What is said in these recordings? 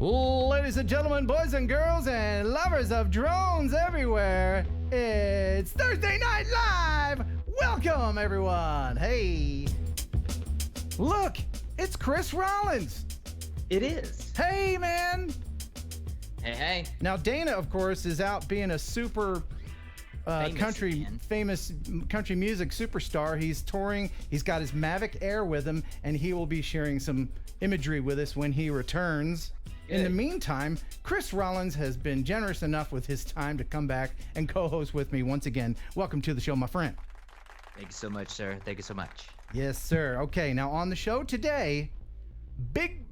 Ladies and gentlemen, boys and girls, and lovers of drones everywhere, it's Thursday Night Live! Welcome, everyone! Hey! Look, it's Chris Rollins! It is. Hey, man! Hey. Now, Dana, of course, is out being a super famous country music superstar. He's touring. He's got his Mavic Air with him, and he will be sharing some imagery with us when he returns. Good. In the meantime, Chris Rollins has been generous enough with his time to come back and co-host with me once again. Welcome to the show, my friend. Thank you so much, sir. Thank you so much. Yes, sir. Okay, now on the show today, big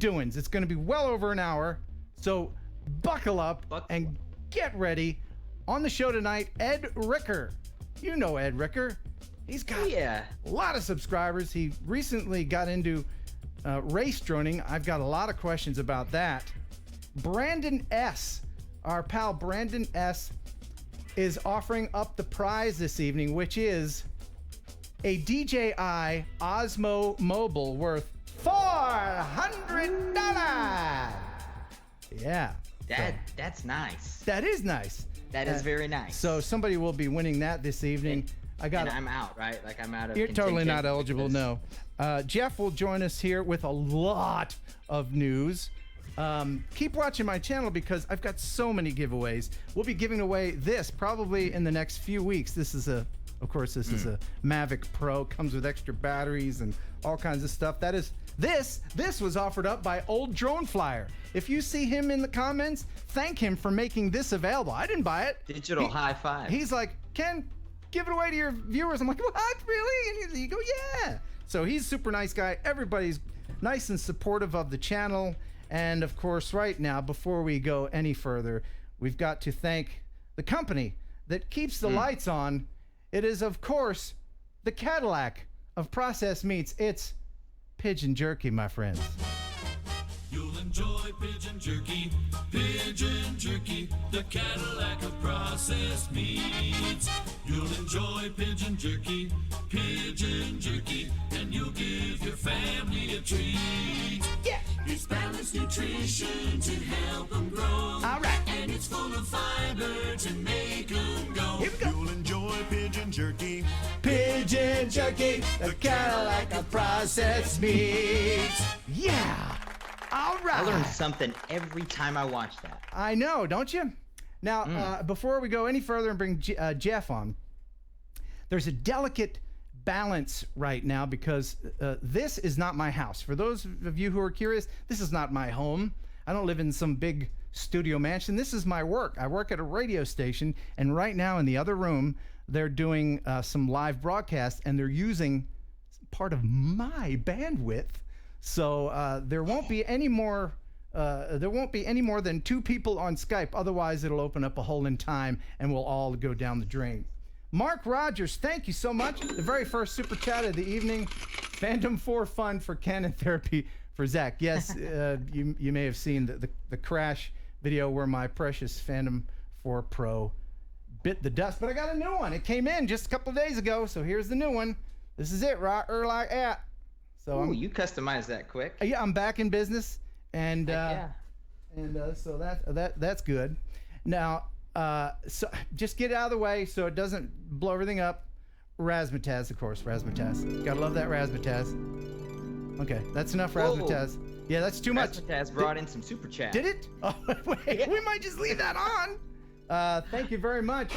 doings. It's going to be well over an hour, so buckle up and get ready. On the show tonight, Ed Ricker. You know Ed Ricker. He's got a lot of subscribers. He recently got into race droning. I've got a lot of questions about that. Brandon S., our pal Brandon S., is offering up the prize this evening, which is a DJI Osmo Mobile worth $400. Yeah. That's nice. That is nice. That is very nice. So somebody will be winning that this evening. And I'm out, right? Like I'm out of. You're totally not eligible. No. Jeff will join us here with a lot of news. Keep watching my channel because I've got so many giveaways. We'll be giving away this probably in the next few weeks. This is a Mavic Pro. Comes with extra batteries and all kinds of stuff. This was offered up by Old Drone Flyer. If you see him in the comments, thank him for making this available. I didn't buy it. Digital high five. He's like, Ken, give it away to your viewers. I'm like, what? Really? And you go, yeah. So he's a super nice guy. Everybody's nice and supportive of the channel. And of course, right now, before we go any further, we've got to thank the company that keeps the lights on. It is, of course, the Cadillac of processed meats. It's Pigeon Jerky, my friends. You'll enjoy pigeon jerky, the Cadillac of processed meats. You'll enjoy pigeon jerky, and you'll give your family a treat. Yeah! It's balanced nutrition to help them grow. All right. And it's full of fiber to make them go. Here we go. You'll enjoy pigeon jerky, the Cadillac of processed meats. Yeah! All right. I learn something every time I watch that. I know, don't you? Now, before we go any further and bring Jeff on, there's a delicate balance right now because this is not my house. For those of you who are curious, this is not my home. I don't live in some big studio mansion. This is my work. I work at a radio station, and right now in the other room, they're doing some live broadcast, and they're using part of my bandwidth. So there won't be any more. There won't be any more than 2 people on Skype. Otherwise, it'll open up a hole in time, and we'll all go down the drain. Mark Rogers, thank you so much. The very first super chat of the evening. Fandom 4 fun for Ken and therapy for Zach. Yes, you may have seen the crash video where my precious Phantom 4 Pro bit the dust, but I got a new one. It came in just a couple of days ago, so here's the new one. This is it, right? Like that. So you customized that quick. Yeah, I'm back in business, and so that's good. Now, so just get it out of the way so it doesn't blow everything up. Razzmatazz, of course, razzmatazz. Gotta love that razzmatazz. Okay, that's enough razzmatazz. Yeah, that's too much. Razzmatazz brought in some super chat. Did it? Oh, wait, we might just leave that on. Thank you very much.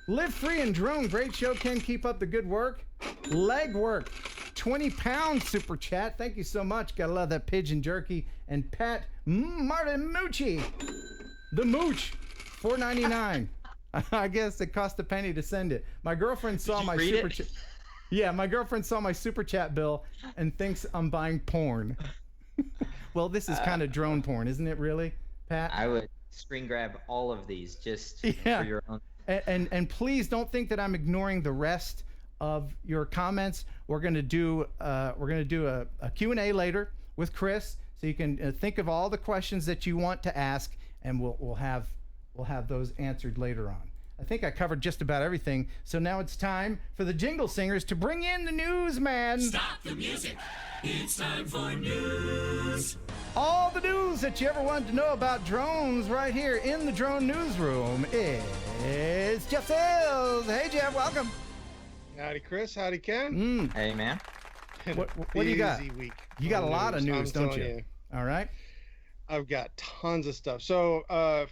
Live Free and Drone, great show, Ken. Keep up the good work. Legwork. 20-pound super chat. Thank you so much. Gotta love that pigeon jerky. And Pat Martinucci, the mooch, $4.99. I guess it cost a penny to send it. My girlfriend saw my super chat. Yeah, my girlfriend saw my super chat bill and thinks I'm buying porn. Well, this is kind of drone porn, isn't it? Really, Pat? I would screen grab all of these just for your own. And please don't think that I'm ignoring the rest of your comments. We're gonna do a Q&A later with Chris, so you can think of all the questions that you want to ask, and we'll have those answered later on. I think I covered just about everything. So now it's time for the Jingle Singers to bring in the news, man. Stop the music. It's time for news. All the news that you ever wanted to know about drones right here in the drone newsroom. It's Jeff Sales. Hey, Jeff, welcome. Howdy, Chris. Howdy, Ken. Hey, man. What do you got? Week You got a lot of news, don't you? All right. I've got tons of stuff. So,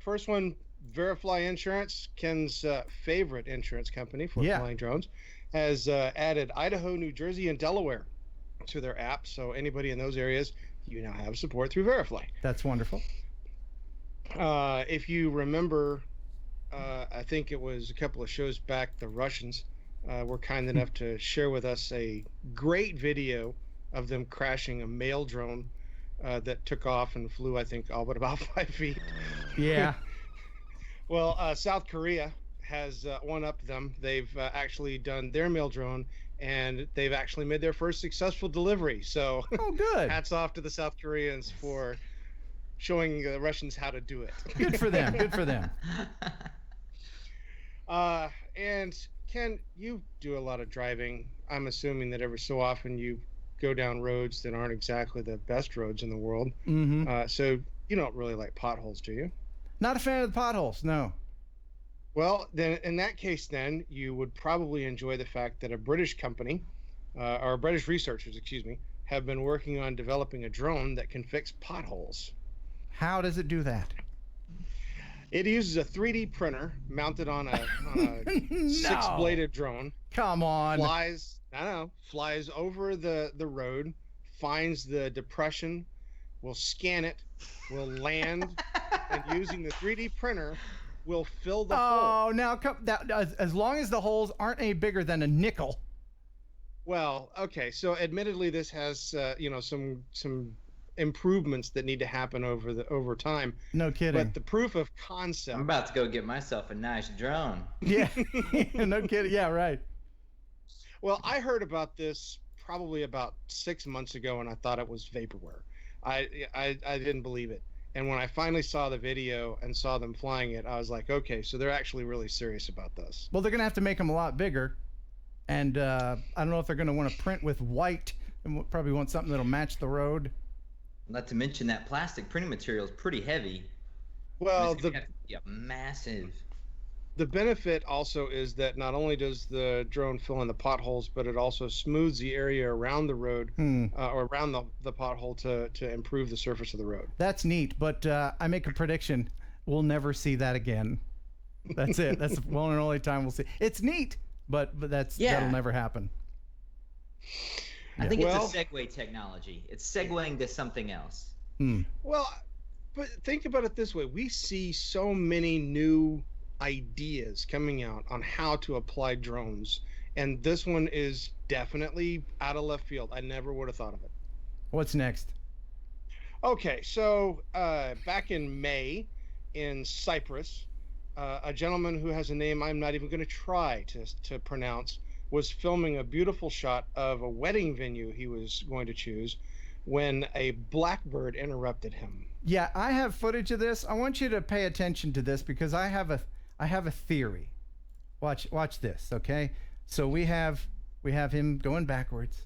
first one, Verifly Insurance, Ken's favorite insurance company for flying drones, has added Idaho, New Jersey, and Delaware to their app. So anybody in those areas, you now have support through Verifly. That's wonderful. If you remember, I think it was a couple of shows back, the Russians were kind enough to share with us a great video of them crashing a mail drone that took off and flew, I think, all but about 5 feet. Yeah. Well, South Korea has one-upped them. They've actually done their mail drone, and they've actually made their first successful delivery. So, oh, good. Hats off to the South Koreans for showing the Russians how to do it. Good for them. Good for them. And Ken, you do a lot of driving. I'm assuming that every so often you go down roads that aren't exactly the best roads in the world. Mm-hmm. So you don't really like potholes, do you? Not a fan of the potholes, no. Well, then in that case, then you would probably enjoy the fact that a British company, or British researchers, excuse me, have been working on developing a drone that can fix potholes. How does it do that? It uses a 3D printer mounted on a No. 6-bladed drone. Come on. Flies over the road, finds the depression, will scan it, will land, and using the 3D printer, will fill the hole. Oh, now as long as the holes aren't any bigger than a nickel. Well, okay. So, admittedly, this has some improvements that need to happen over time. No kidding. But the proof of concept. I'm about to go get myself a nice drone. Yeah. No kidding. Yeah, right. Well, I heard about this probably about 6 months ago, and I thought it was vaporware. I didn't believe it. And when I finally saw the video and saw them flying it, I was like, okay, so they're actually really serious about this. Well, they're going to have to make them a lot bigger. And I don't know if they're going to want to print with white and probably want something that'll match the road. Not to mention that plastic printing material is pretty heavy. Well, massive. The benefit also is that not only does the drone fill in the potholes, but it also smooths the area around the road or around the pothole to improve the surface of the road. That's neat, but I make a prediction. We'll never see that again. That's it. That's the one and only time we'll see. It's neat, but that'll never happen. I think it's a segue technology. It's segueing to something else. Well, but think about it this way. We see so many new ideas coming out on how to apply drones, and this one is definitely out of left field. I never would have thought of it. What's next? Okay, so back in May in Cyprus, a gentleman who has a name I'm not even going to try to pronounce was filming a beautiful shot of a wedding venue he was going to choose when a blackbird interrupted him. Yeah, I have footage of this. I want you to pay attention to this because I have a theory. Watch this, okay? So we have him going backwards.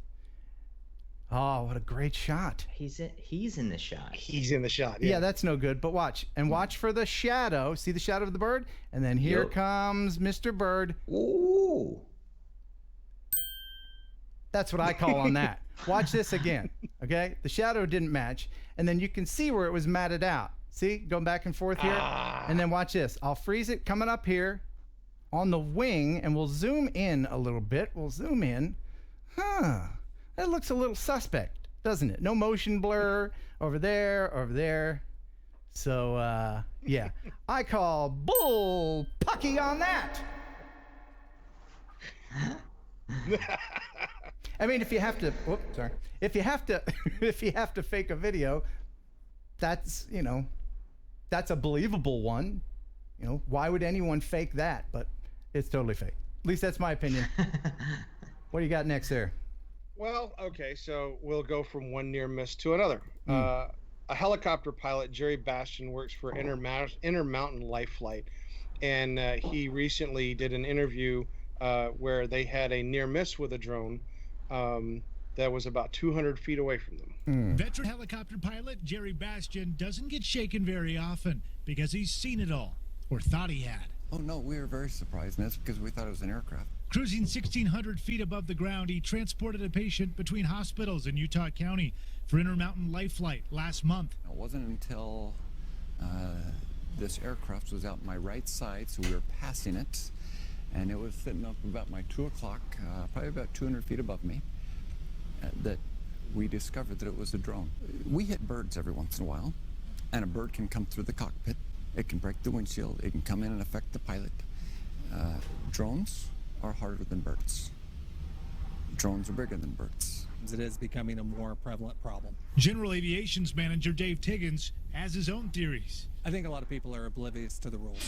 Oh, what a great shot. He's in the shot. He's in the shot. Yeah, that's no good. But watch for the shadow. See the shadow of the bird? And then here comes Mr. Bird. Ooh. That's what I call on that. Watch this again, okay? The shadow didn't match, and then you can see where it was matted out. See, going back and forth here? And then watch this. I'll freeze it coming up here on the wing, and we'll zoom in a little bit. We'll zoom in. That looks a little suspect, doesn't it? No motion blur over there. So, yeah. I call bull pucky on that. I mean, if you have to fake a video, that's a believable one. Why would anyone fake that? But it's totally fake. At least that's my opinion. What do you got next there? Well, okay, so we'll go from one near miss to another. A helicopter pilot, Jerry Bastian, works for Intermountain Life Flight, and he recently did an interview where they had a near miss with a drone. that was about 200 feet away from them. Veteran helicopter pilot Jerry Bastian doesn't get shaken very often because he's seen it all, or thought he had. Oh no, we were very surprised, and that's because we thought it was an aircraft. Cruising 1,600 feet above the ground, he transported a patient between hospitals in Utah County for Intermountain Life Flight last month. It wasn't until this aircraft was out my right side, so we were passing it, and it was sitting up about my 2 o'clock, probably about 200 feet above me, that we discovered that it was a drone. We hit birds every once in a while, and a bird can come through the cockpit. It can break the windshield. It can come in and affect the pilot. Drones are harder than birds. Drones are bigger than birds. It is becoming a more prevalent problem. General Aviation's manager Dave Tiggins has his own theories. I think a lot of people are oblivious to the rules.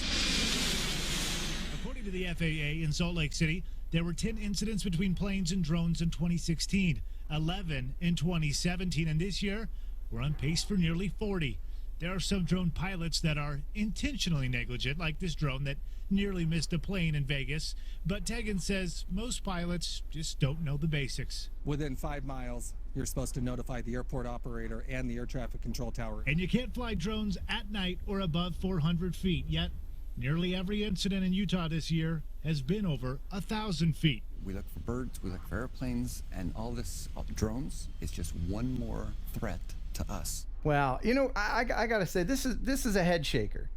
According to the FAA in Salt Lake City, there were 10 incidents between planes and drones in 2016, 11 in 2017, and this year we're on pace for nearly 40. There are some drone pilots that are intentionally negligent, like this drone that nearly missed a plane in Vegas. But Tegan says most pilots just don't know the basics. Within 5 miles, you're supposed to notify the airport operator and the air traffic control tower. And you can't fly drones at night or above 400 feet. Yet, nearly every incident in Utah this year has been over 1,000 feet. We look for birds, we look for airplanes, and all this drones is just one more threat to us. Well, you know, I got to say, this is a head shaker.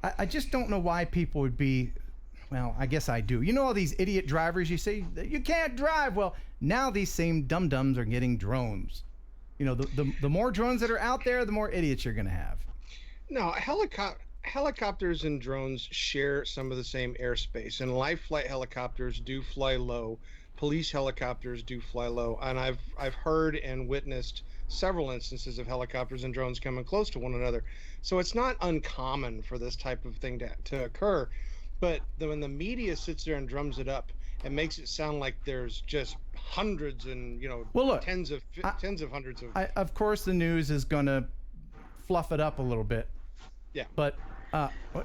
I just don't know why people would be, well, I guess I do. You know all these idiot drivers you say, you can't drive. Well, now these same dum-dums are getting drones. You know, the more drones that are out there, the more idiots you're going to have. No, helicopters and drones share some of the same airspace, and live flight helicopters do fly low. Police helicopters do fly low, and I've heard and witnessed several instances of helicopters and drones coming close to one another. So it's not uncommon for this type of thing to occur. But when the media sits there and drums it up and makes it sound like there's just hundreds and, you know, well, look, tens of hundreds of... of course, the news is going to fluff it up a little bit. Yeah. But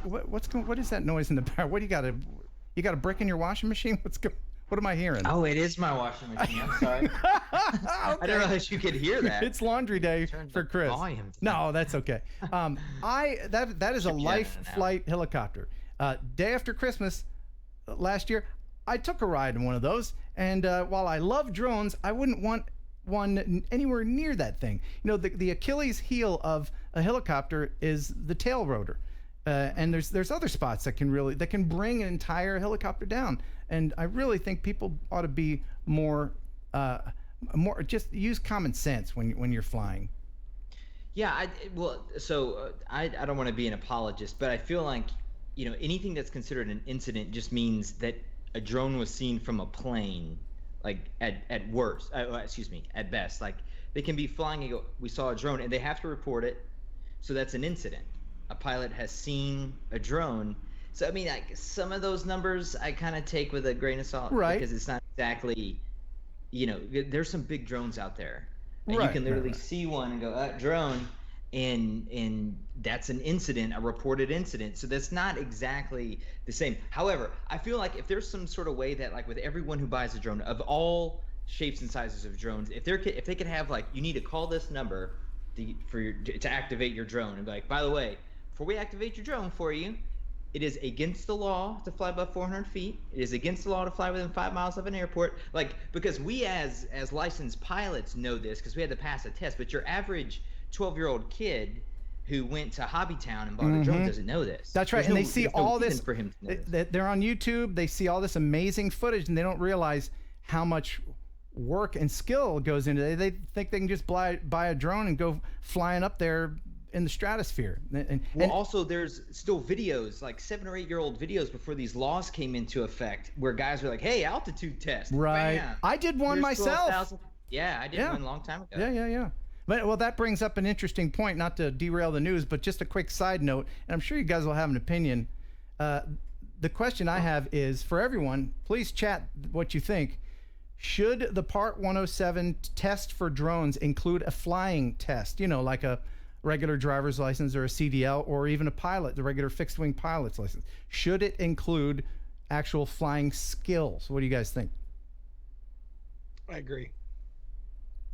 what is that noise in the back? What do you got a brick in your washing machine? What am I hearing? Oh, it is my washing machine. I'm sorry. Okay. I didn't realize you could hear that. It's laundry day for Chris. No, that's okay. That is a life flight helicopter. Day after Christmas last year, I took a ride in one of those, and while I love drones, I wouldn't want one anywhere near that thing. You know, the Achilles heel of a helicopter is the tail rotor. And there's other spots that can bring an entire helicopter down. And I really think people ought to be more just use common sense when you're flying. Yeah, I don't want to be an apologist, but I feel like, you know, anything that's considered an incident just means that a drone was seen from a plane, like at worst, at best. Like they can be flying and go, we saw a drone, and they have to report it, so that's an incident. A pilot has seen a drone. So, I mean, like some of those numbers I kind of take with a grain of salt, right? Because it's not exactly, you know, there's some big drones out there, and you can literally see one and go, drone, and that's an incident, a reported incident. So that's not exactly the same. However, I feel like if there's some sort of way that, like, with everyone who buys a drone of all shapes and sizes of drones, if they could have, like, you need to call this number to activate your drone, and be like, by the way, before we activate your drone for you, it is against the law to fly above 400 feet. It is against the law to fly within 5 miles of an airport. Like, because we as licensed pilots know this because we had to pass a test, but your average 12-year-old kid who went to Hobbytown and bought a drone doesn't know this. That's right. And they see all this. For him to know this. They're on YouTube. They see all this amazing footage, and they don't realize how much work and skill goes into it. They think they can just buy a drone and go flying up there in the stratosphere. And also there's still videos, like 7 or 8 year old videos before these laws came into effect, where guys were like, hey, altitude test. Right. Bam. I did one myself. Yeah, I did one a long time ago. Yeah. But, well, that brings up an interesting point, not to derail the news, but just a quick side note, and I'm sure you guys will have an opinion. The question I have is, for everyone, please chat what you think. Should the Part 107 test for drones include a flying test, you know, like a regular driver's license or a CDL, or even a pilot, the regular fixed-wing pilot's license? Should it include actual flying skills? What do you guys think? I agree.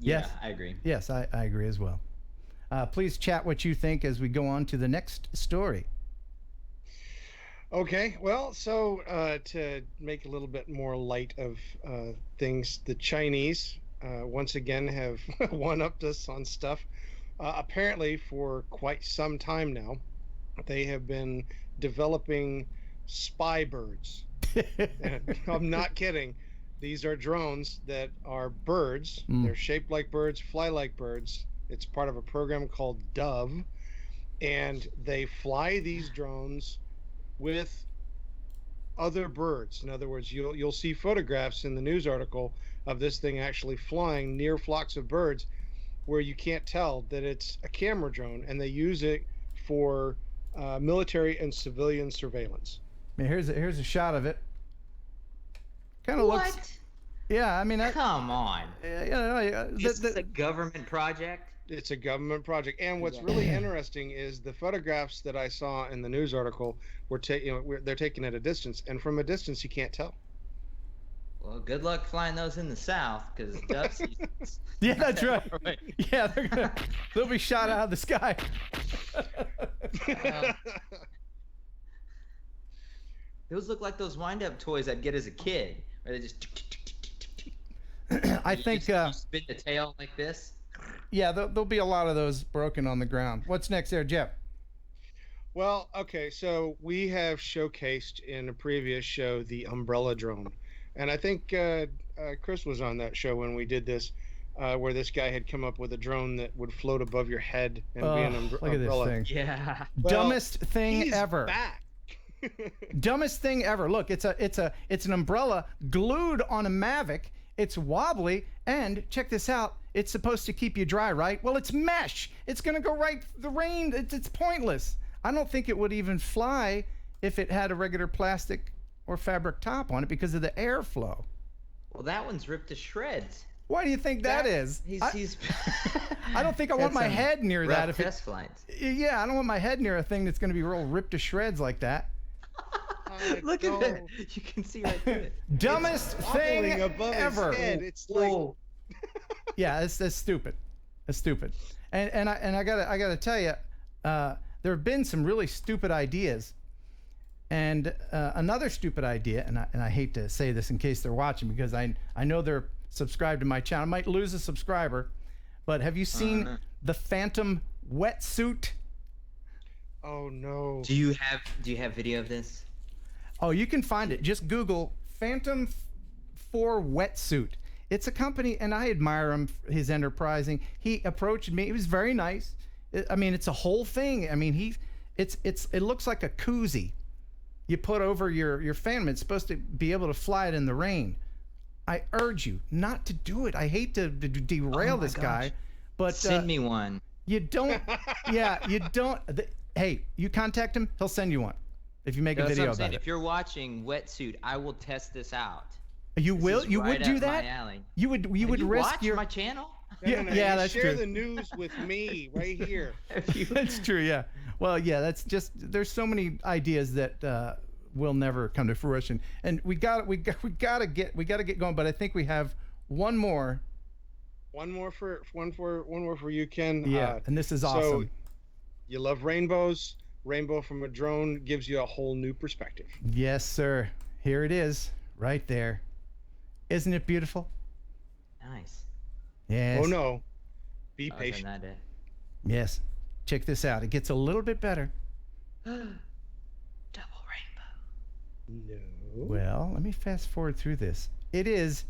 Yeah, Yes. I agree. Yes, I agree as well. Please chat what you think as we go on to the next story. Okay, well, so to make a little bit more light of things, the Chinese once again have one-upped us on stuff. Apparently, for quite some time now, they have been developing spy birds. And I'm not kidding. These are drones that are birds. They're shaped like birds, fly like birds. It's part of a program called Dove, and they fly these drones with other birds. In other words, you'll see photographs in the news article of this thing actually flying near flocks of birds where you can't tell that it's a camera drone, and they use it for military and civilian surveillance. I mean, here's a shot of it. Kind of looks. Yeah, I mean, Come on. This is a government project. It's a government project, and what's really interesting is the photographs that I saw in the news article were they're taken at a distance, and from a distance you can't tell. Well, good luck flying those in the South, because dove season's... Yeah, that's right. Yeah, they'll be shot out of the sky. Those look like those wind-up toys I'd get as a kid, where they just... I think... spin the tail like this. Yeah, there'll be a lot of those broken on the ground. What's next there, Jeff? Well, okay, so we have showcased in a previous show the umbrella drone. And I think Chris was on that show when we did this, where this guy had come up with a drone that would float above your head and be an umbrella. Look at this thing. Yeah. Well, Dumbest thing he's ever. Back. Dumbest thing ever. Look, it's an umbrella glued on a Mavic. It's wobbly, and check this out. It's supposed to keep you dry, right? Well, it's mesh. It's gonna go right. The rain. It's pointless. I don't think it would even fly if it had a regular plastic or fabric top on it because of the airflow. Well, that one's ripped to shreds. Why do you think that is? He's I don't think I want my head near that. If test flights. Yeah, I don't want my head near a thing that's going to be real ripped to shreds like that. Look at that. You can see right through it. Dumbest thing above ever. his head. It's like Yeah, that's stupid. That's stupid. And I gotta tell you, there have been some really stupid ideas. And another stupid idea, and I hate to say this in case they're watching because I know they're subscribed to my channel. I might lose a subscriber, but have you seen the Phantom wetsuit? Oh no. Do you have video of this? Oh, you can find it. Just Google Phantom 4 wetsuit. It's a company, and I admire him, his enterprising. He approached me. He was very nice. I mean, it's a whole thing. I mean, it looks like a koozie you put over your Phantom. It's supposed to be able to fly it in the rain. I urge you not to do it. I hate to derail this guy, but send me one. You don't. Yeah, you don't. Hey, you contact him. He'll send you one if you make a video about it. If you're watching Wetsuit, I will test this out. You will? This is You right would do up that? my alley. You would risk watch your my channel? Yeah, yeah, that's share true. the news with me right here. That's true. Yeah. Well, yeah. That's just. There's so many ideas that will never come to fruition, and we gotta get going. But I think we have one more. One more for you, Ken. Yeah, and this is awesome. So you love rainbows. Rainbow from a drone gives you a whole new perspective. Yes, sir. Here it is, right there. Isn't it beautiful? Nice. Yes. Oh no. Be patient. Yes. Check this out. It gets a little bit better. Double rainbow. No. Well, let me fast forward through this. It is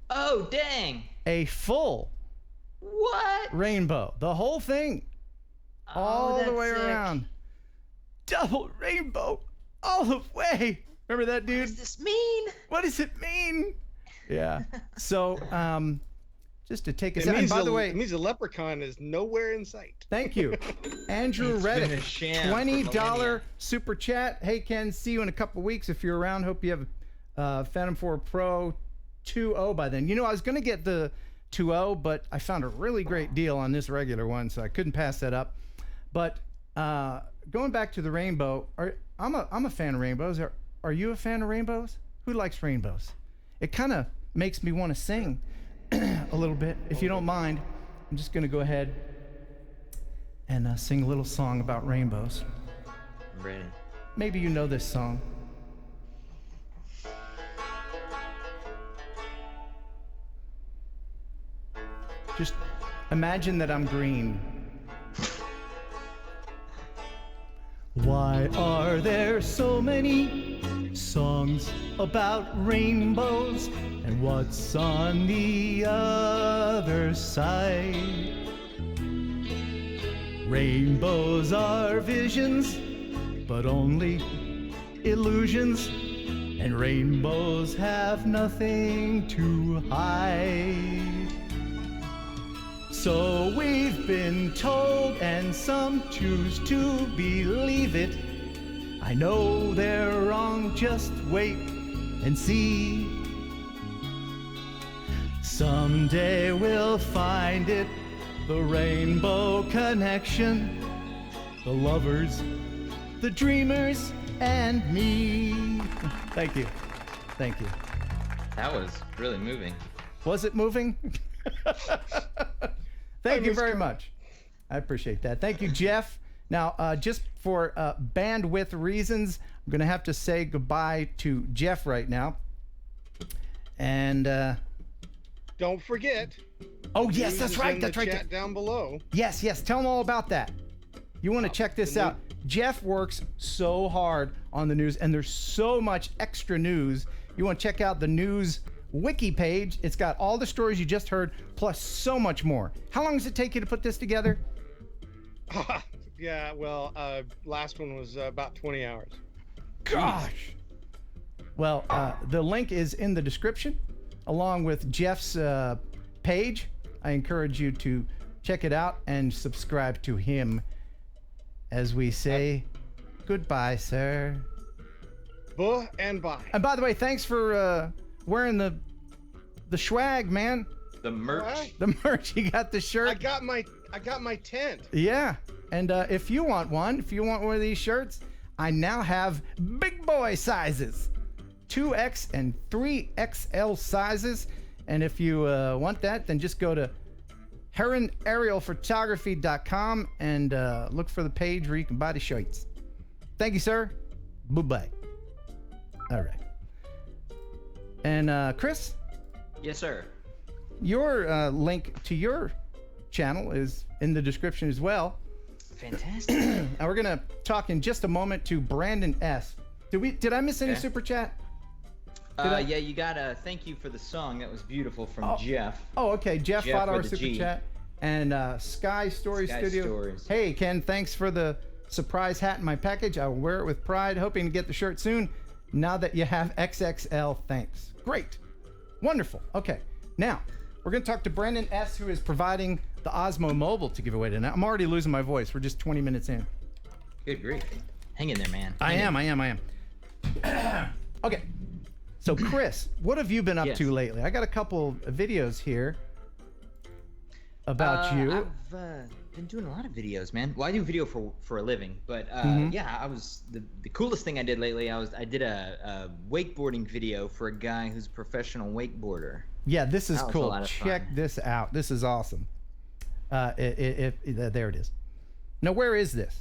Oh, dang. a full What? rainbow. The whole thing. All the that's way sick. around. Double rainbow all the way. Remember that, dude? What does this mean? What does it mean? Yeah. So, just to take us It out. And means by the way, it means the leprechaun is nowhere in sight. thank you, Andrew It's been Reddick. a sham for $20 millennia. super chat. Hey Ken, see you in a couple weeks if you're around. Hope you have Phantom 4 Pro 2.0 by then. You know, I was gonna get the 2.0, but I found a really great deal on this regular one, so I couldn't pass that up. But going back to the rainbow, I'm a fan of rainbows. Are you a fan of rainbows? Who likes rainbows? It kind of makes me want to sing. a little bit. If you don't mind, I'm just going to go ahead and sing a little song about rainbows. I'm ready. Maybe you know this song. Just imagine that I'm green. Why are there so many songs about rainbows? And what's on the other side? Rainbows are visions, but only illusions. And rainbows have nothing to hide. So we've been told, and some choose to believe it. I know they're wrong, just wait and see. Someday we'll find it, the rainbow connection, the lovers, the dreamers, and me. Thank you. Thank you. That was really moving. Was it moving? Thank you very much. I appreciate that. Thank you, Jeff. Now, just for bandwidth reasons, I'm going to have to say goodbye to Jeff right now. And don't forget. Oh, yes, that's right. That's right. Chat down below. Yes, yes. Tell them all about that. You want to check this out. Jeff works so hard on the news, and there's so much extra news. You want to check out the news wiki page. It's got all the stories you just heard, plus so much more. How long does it take you to put this together? Yeah, well, last one was about 20 hours. Gosh. Well, the link is in the description, along with Jeff's page. I encourage you to check it out and subscribe to him as we say goodbye, sir. Buh and bye. And by the way, thanks for wearing the swag, man. The merch. Right. The merch. You got the shirt. I got my tent. Yeah. And if you want one of these shirts, I now have big boy sizes, 2X and 3XL sizes. And if you want that, then just go to heronaerialphotography.com and look for the page where you can buy the shirts. Thank you, sir. Bye-bye. All right. And Chris? Yes, sir. Your link to your channel is in the description as well. Fantastic. And we're gonna talk in just a moment to Brandon S. Did I miss any super chat? Yeah, you got a thank you for the song. That was beautiful from Jeff. Oh, okay. Jeff fought our with a super G. chat. And Sky Story Sky Studio. Stories. Hey, Ken, thanks for the surprise hat in my package. I will wear it with pride, hoping to get the shirt soon. Now that you have XXL, thanks. Great. Wonderful. Okay. Now, we're going to talk to Brandon S., who is providing the Osmo Mobile to give away tonight. I'm already losing my voice. We're just 20 minutes in. Good grief. Hang in there, man. I am. Okay. So, Chris, what have you been up to lately? I got a couple of videos here about you. I've been doing a lot of videos, man. Well, I do video for a living, but yeah, I was the coolest thing I did lately. I did a wakeboarding video for a guy who's a professional wakeboarder. Yeah, this is cool. Check this out. This is awesome. There it is. Now, where is this?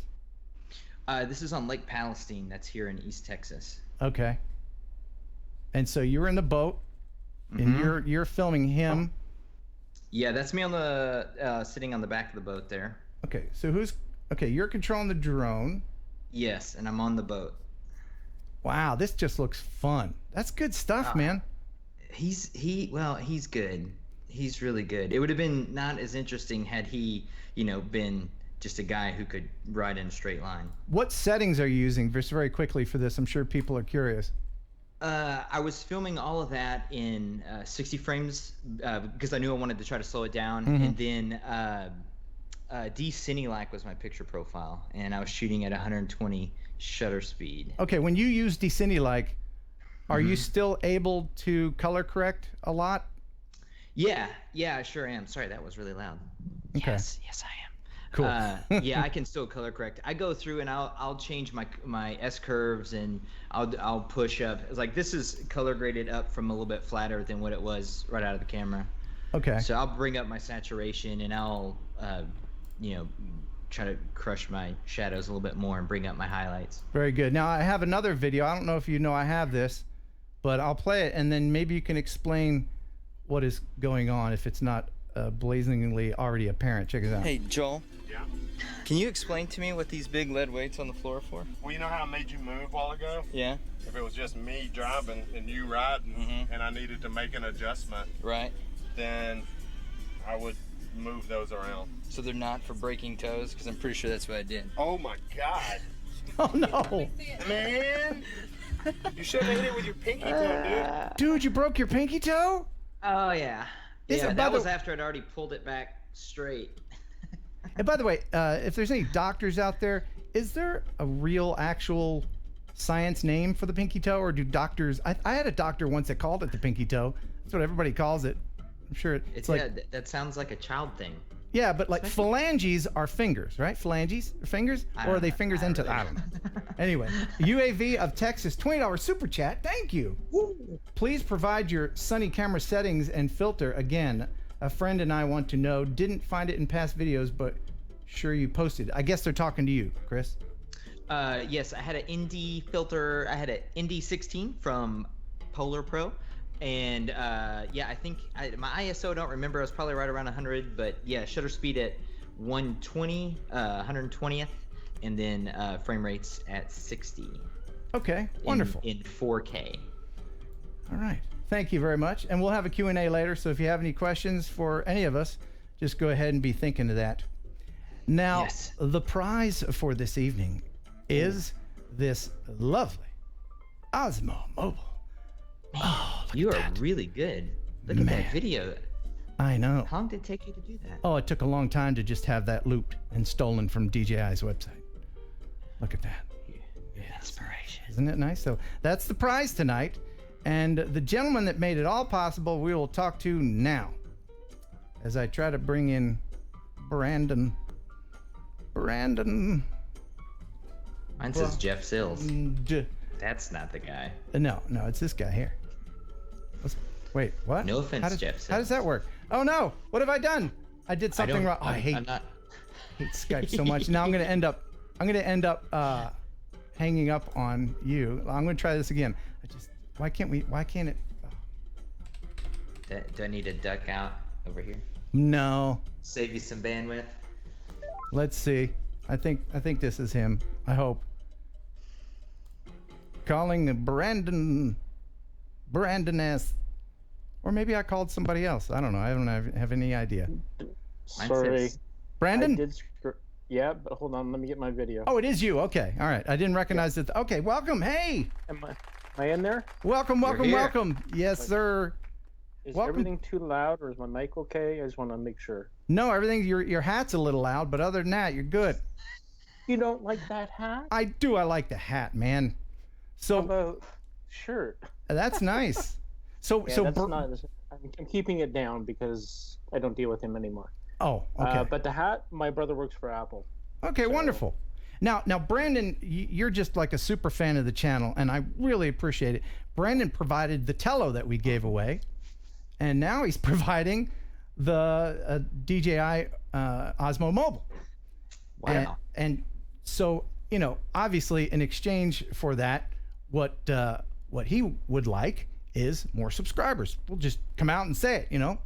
This is on Lake Palestine. That's here in East Texas. Okay. And so you're in the boat, and you're filming him. Yeah, that's me on the sitting on the back of the boat there. Okay, so you're controlling the drone. Yes, and I'm on the boat. Wow, this just looks fun. That's good stuff, man. He's good. He's really good. It would have been not as interesting had he, been just a guy who could ride in a straight line. What settings are you using just very quickly for this? I'm sure people are curious. I was filming all of that in 60 frames because I knew I wanted to try to slow it down. And then D-Cinelac was my picture profile, and I was shooting at 120 shutter speed. Okay, when you use D-Cinelac, are you still able to color correct a lot? Yeah, I sure am. Sorry, that was really loud. Okay. Yes, I am. Cool. Yeah, I can still color correct. I go through and I'll change my S curves, and I'll push up. It's like this is color graded up from a little bit flatter than what it was right out of the camera. Okay. So I'll bring up my saturation and I'll, try to crush my shadows a little bit more and bring up my highlights. Very good. Now I have another video. I don't know if you know I have this, but I'll play it and then maybe you can explain what is going on if it's not blazingly already apparent. Check it out. Hey, Joel. Yeah? Can you explain to me what these big lead weights on the floor are for? Well, you know how I made you move a while ago? Yeah. If it was just me driving and you riding and I needed to make an adjustment, Right. then I would move those around. So they're not for breaking toes? Because I'm pretty sure that's what I did. Oh my God. Oh no. Man! You should have hit it with your pinky toe, dude. Dude, you broke your pinky toe? Oh, yeah. Is Yeah, it- by that the- was after I'd already pulled it back straight. And by the way, if there's any doctors out there, is there a real actual science name for the pinky toe, or do doctors? I had a doctor once that called it the pinky toe. That's what everybody calls it. I'm sure it's like Yeah, that sounds like a child thing. yeah, but like phalanges are fingers, right? Phalanges are fingers, I or don't are they know. fingers into? I don't know. Anyway, UAV of Texas, $20 super chat. Thank you. Please provide your Sunny camera settings and filter again. A friend and I want to know. Didn't find it in past videos, but sure you posted. I guess they're talking to you, Chris. Yes, I had an Indy filter. I had an Indy 16 from Polar Pro. And yeah, I think my ISO, I don't remember. I was probably right around 100. But yeah, shutter speed at 120, 120th. And then frame rates at 60. Okay, wonderful. In 4K. All right. Thank you very much. And we'll have a Q&A later, so if you have any questions for any of us, just go ahead and be thinking of that. Now, Yes. the prize for this evening is this lovely Osmo Mobile. Oh, look You at are that. really good. Look at Man. that video. I know. How long did it take you to do that? Oh, it took a long time to just have that looped and stolen from DJI's website. Look at that. Inspiration. Isn't it nice? So that's the prize tonight. And the gentleman that made it all possible, we will talk to now. As I try to bring in Brandon. Mine says Jeff Sills. D- That's not the guy. no, it's this guy here. Wait, what? No offense, how does, Jeff How does that work? Oh no! What have I done? I did something wrong. Oh, I hate I'm not. Skype so much. Now I'm gonna end up hanging up on you. I'm gonna try this again. Why can't it? Do I need to duck out over here? No. Save you some bandwidth. Let's see. I think this is him. I hope. Calling Brandon S. Or maybe I called somebody else. I don't know. I don't have any idea. Mine Sorry. says- Brandon? I did yeah, but hold on. Let me get my video. Oh, it is you. Okay. All right. I didn't recognize it. Okay. Welcome. Hey. Am I in there? Welcome. here. Yes, sir. Is Welcome. everything too loud or is my mic okay? I just want to make sure. No, everything. Your hat's a little loud, but other than that, you're good. You don't like that hat? I do. I like the hat, man. How So about shirt? that's nice. So Yeah, so. that's not. I'm keeping it down because I don't deal with him anymore. Oh, okay. But the hat, my brother works for Apple. Okay, wonderful. Now, Brandon, you're just like a super fan of the channel, and I really appreciate it. Brandon provided the Tello that we gave away, and now he's providing the DJI Osmo Mobile. Wow. And so, obviously, in exchange for that, what he would like is more subscribers. We'll just come out and say it.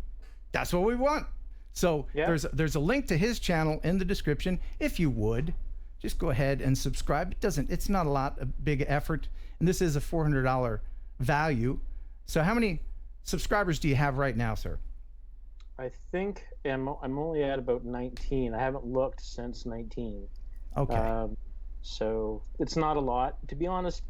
That's what we want. So Yeah. there's a link to his channel in the description. If you would, just go ahead and subscribe. It's not a big effort, and this is a $400 value. So how many subscribers do you have right now, sir? I think I'm only at about 19. I haven't looked since 19. Okay. So it's not a lot. To be honest,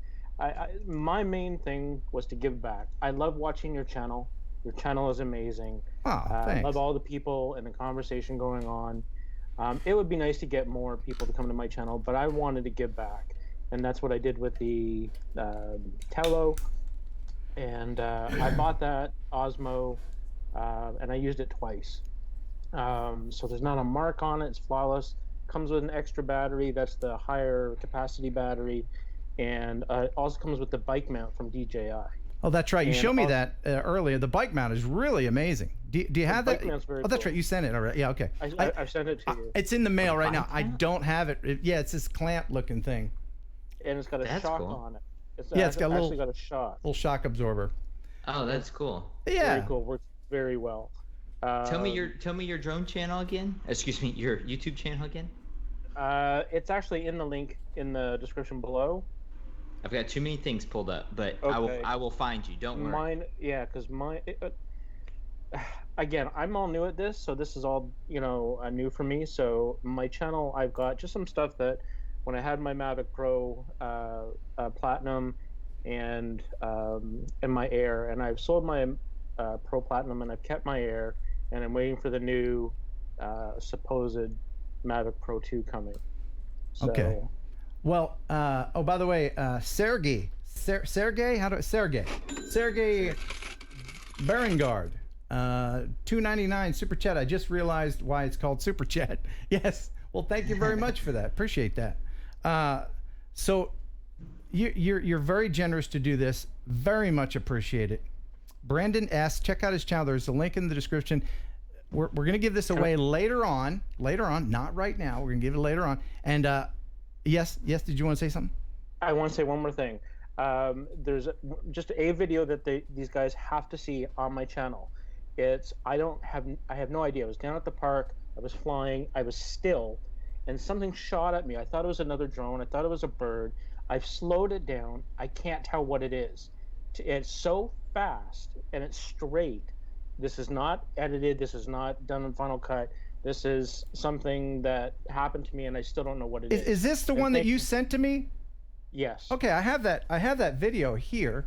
my main thing was to give back. I love watching your channel. Your channel is amazing. I Thanks. love all the people and the conversation going on. It would be nice to get more people to come to my channel, but I wanted to give back. And that's what I did with the Tello. And I bought that Osmo, and I used it twice. So there's not a mark on it. It's flawless. Comes with an extra battery. That's the higher capacity battery. And it also comes with the bike mount from DJI. Oh, that's right. You and showed me also- that earlier. The bike mount is really amazing. Do you have that? Bike mount's very Oh, that's cool. right. You sent it already. Yeah, okay. I've sent it to you. It's in the mail right now. bike I mount? don't have it. Yeah, it's this clamp-looking thing. And it's got a That's shock cool. on it. It's Yeah, it's got a actually little- got a shock. Little shock absorber. Oh, that's cool. Yeah. Very cool. Works very well. Tell me your drone channel again. Excuse me, your YouTube channel again. It's actually in the link in the description below. I've got too many things pulled up, but Okay. I will find you. Don't worry. Mine, yeah, because again, I'm all new at this, so this is all new for me. So my channel, I've got just some stuff that when I had my Mavic Pro Platinum and my Air, and I've sold my Pro Platinum and I've kept my Air, and I'm waiting for the new supposed Mavic Pro 2 coming. So, Okay. Well, oh, by the way, Sergey Berengard, $2.99 super chat. I just realized why it's called super chat. Yes. Well, thank you very much for that. Appreciate that. So you're very generous to do this. Very much appreciate it. Brandon S. Check out his channel. There's a link in the description. We're going to give this away later on, not right now. We're going to give it later on. And yes, did you want to say something? I want to say one more thing. There's just a video that these guys have to see on my channel. I have no idea. I was down at the park. I was flying. I was still, and something shot at me. I thought it was another drone. I thought it was a bird. I've slowed it down. I can't tell what it is. It's so fast and it's straight. This is not edited. This is not done in Final Cut. This is something that happened to me, and I still don't know what it is. Is this the one that you sent to me? Yes. Okay, I have that video here,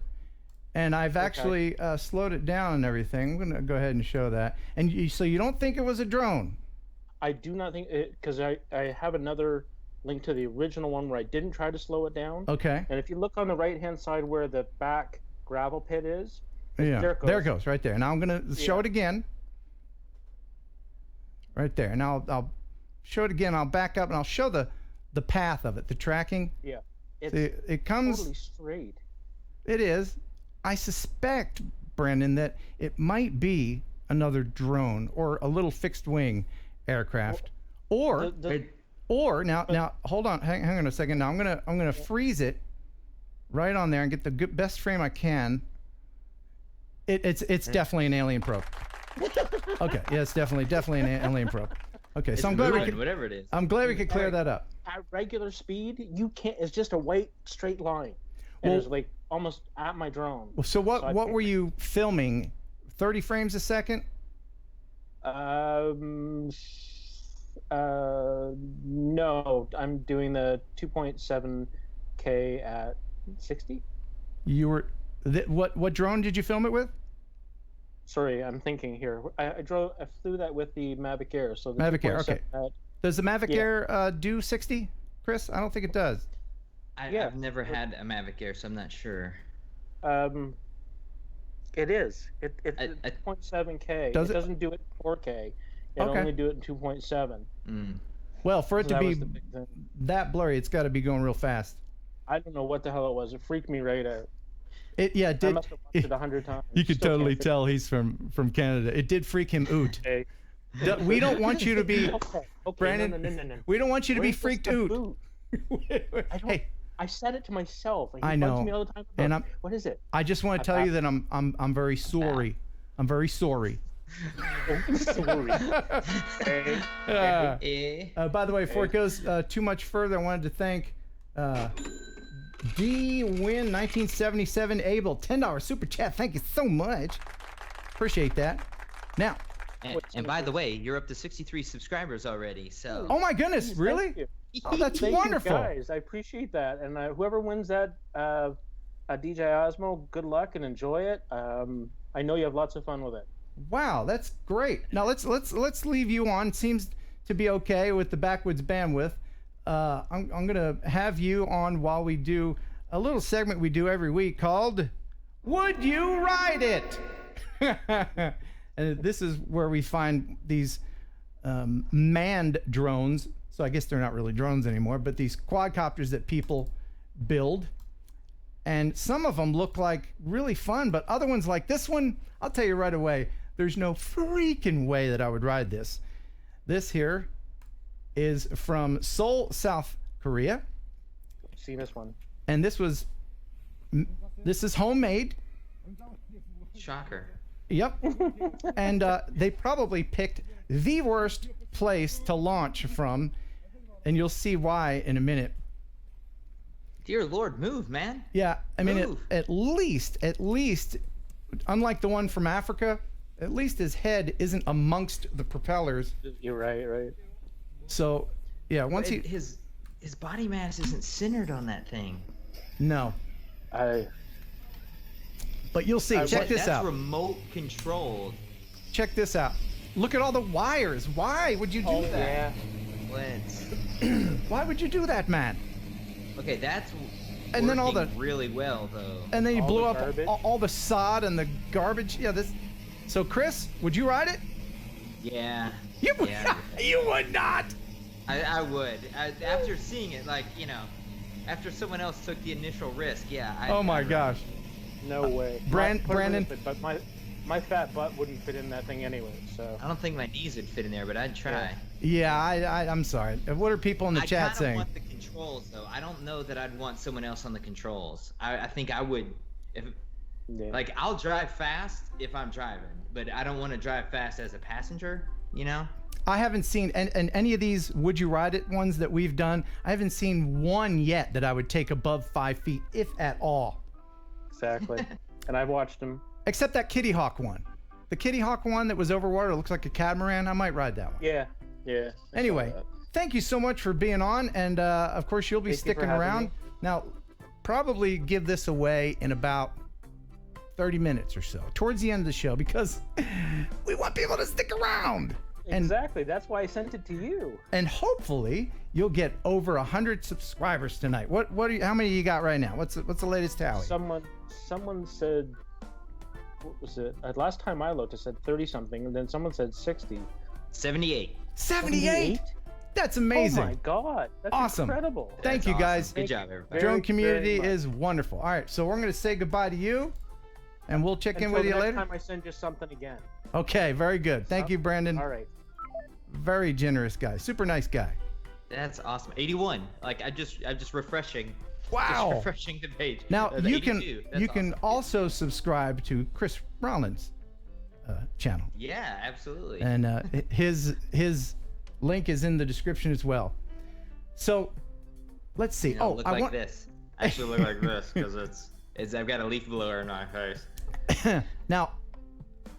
and I've actually slowed it down and everything. I'm gonna go ahead and show that. And so you don't think it was a drone? I do not think it, because I have another link to the original one where I didn't try to slow it down. Okay. And if you look on the right-hand side where the back gravel pit is, Yeah. there it goes right there. Now I'm gonna show it again. Right there. And I'll show it again. I'll back up and I'll show the path of it, the tracking. Yeah. It's it comes totally straight. It is. I suspect, Brandon, that it might be another drone or a little fixed wing aircraft, or now hold on, hang on a second. Now I'm gonna freeze it right on there and get the best frame I can. It's definitely an alien probe. Okay, yeah, it's definitely an alien probe. Okay, so I'm glad we could, whatever it is. I'm glad we could clear that up. At regular speed, you can't. It's just a white straight line, and it's like almost at my drone. Well, so what were you filming? 30 frames a second? No, I'm doing the 2.7K at 60. You were what drone did you film it with? Sorry, I'm thinking here. I flew that with the Mavic Air. So the Mavic Air, 2.7 okay. Does the Mavic Air do 60, Chris? I don't think it does. I've never had a Mavic Air, so I'm not sure. It is. It's 2.7K. Does it doesn't do it in 4K. It only do it in 2.7. Well, for it to that be was the big thing. that blurry, it's got to be going real fast. I don't know what the hell it was. It freaked me right out. It I must have watched it 100 times. You could Still totally can't tell he's from Canada. It did freak him out. Okay. We don't want you to be, Okay, Brandon. no. We don't want you to be Where's the freaked out. boot? Hey, I said it to myself. Like, I he bugs know. me all the time And about, what is it? I just want to tell you that I'm very sorry. I'm very sorry. Sorry. By the way, before it goes too much further, I wanted to thank D-Win 1977 Abel, $10 super chat. Thank you so much. Appreciate that. Now, and by the way, you're up to 63 subscribers already. So. Oh my goodness, really? Thank you. Oh, that's Thank wonderful. you guys. I appreciate that. And whoever wins that DJ Osmo, good luck and enjoy it. I know you have lots of fun with it. Wow, that's great. Now let's leave you on. Seems to be okay with the backwoods bandwidth. I'm gonna have you on while we do a little segment we do every week called "Would You Ride It?" And this is where we find these manned drones. So I guess they're not really drones anymore, but these quadcopters that people build. And some of them look like really fun, but other ones like this one, I'll tell you right away, There's no freaking way that I would ride this. This here is from Seoul, South Korea. See this one. And this is homemade. Shocker. Yep. And they probably picked the worst place to launch from, and you'll see why in a minute. Dear Lord, move, man. Yeah, I mean, Move. at least, unlike the one from Africa, at least his head isn't amongst the propellers. You're right. So, yeah, once His body mass isn't centered on that thing. No. But you'll see. Check this That's out. remote controlled. Check this out. Look at all the wires. Why would you do that? Yeah. Let's. Why would you do that, man? Okay, that's And then all working really well though. And then you All blew the up garbage. all the sod and the garbage. Yeah, this. So, Chris, would you ride it? Yeah. You would. Yeah. You would not. I would. After seeing it, like, you know, after someone else took the initial risk, yeah. Oh my gosh. No way. Brandon. But my fat butt wouldn't fit in that thing anyway. So. I don't think my knees would fit in there, but I'd try. Yeah, I'm sorry. What are people in the chat saying? I kind of want the controls though. I don't know that I'd want someone else on the controls. I think I would, if like I'll drive fast if I'm driving, but I don't want to drive fast as a passenger. You know. I haven't seen and any of these would you ride it ones that we've done. I haven't seen one yet that I would take above 5 feet, if at all. Exactly. And I've watched them. Except that Kitty Hawk one. The Kitty Hawk one that was over water, looks like a catamaran. I might ride that one. Yeah. Anyway, thank you so much for being on, and of course you'll be sticking around. Now, probably give this away in about 30 minutes or so, towards the end of the show, because we want people to stick around. Exactly. That's why I sent it to you. And hopefully you'll get over 100 subscribers tonight. How many you got right now? What's the latest tally? Someone said, what was it? Last time I looked, it said 30 something, and then someone said 60. 78. 78? That's amazing. Oh my God. That's awesome. Incredible. Thank you guys. Good job, everybody. Drone community is wonderful. All right, so we're going to say goodbye to you, and we'll check in with you later. Next time I send you something again. Okay, very good. Thank you, Brandon. All right. Very generous guy. Super nice guy. That's awesome. 81. Like I'm just refreshing. Wow. Just refreshing the page. Now The you 82. can That's awesome. also subscribe to Chris Rollins' channel. Yeah, absolutely. And his link is in the description as well. So let's see. You know, look like this. I actually look like this because it's I've got a leaf blower in my face. Now,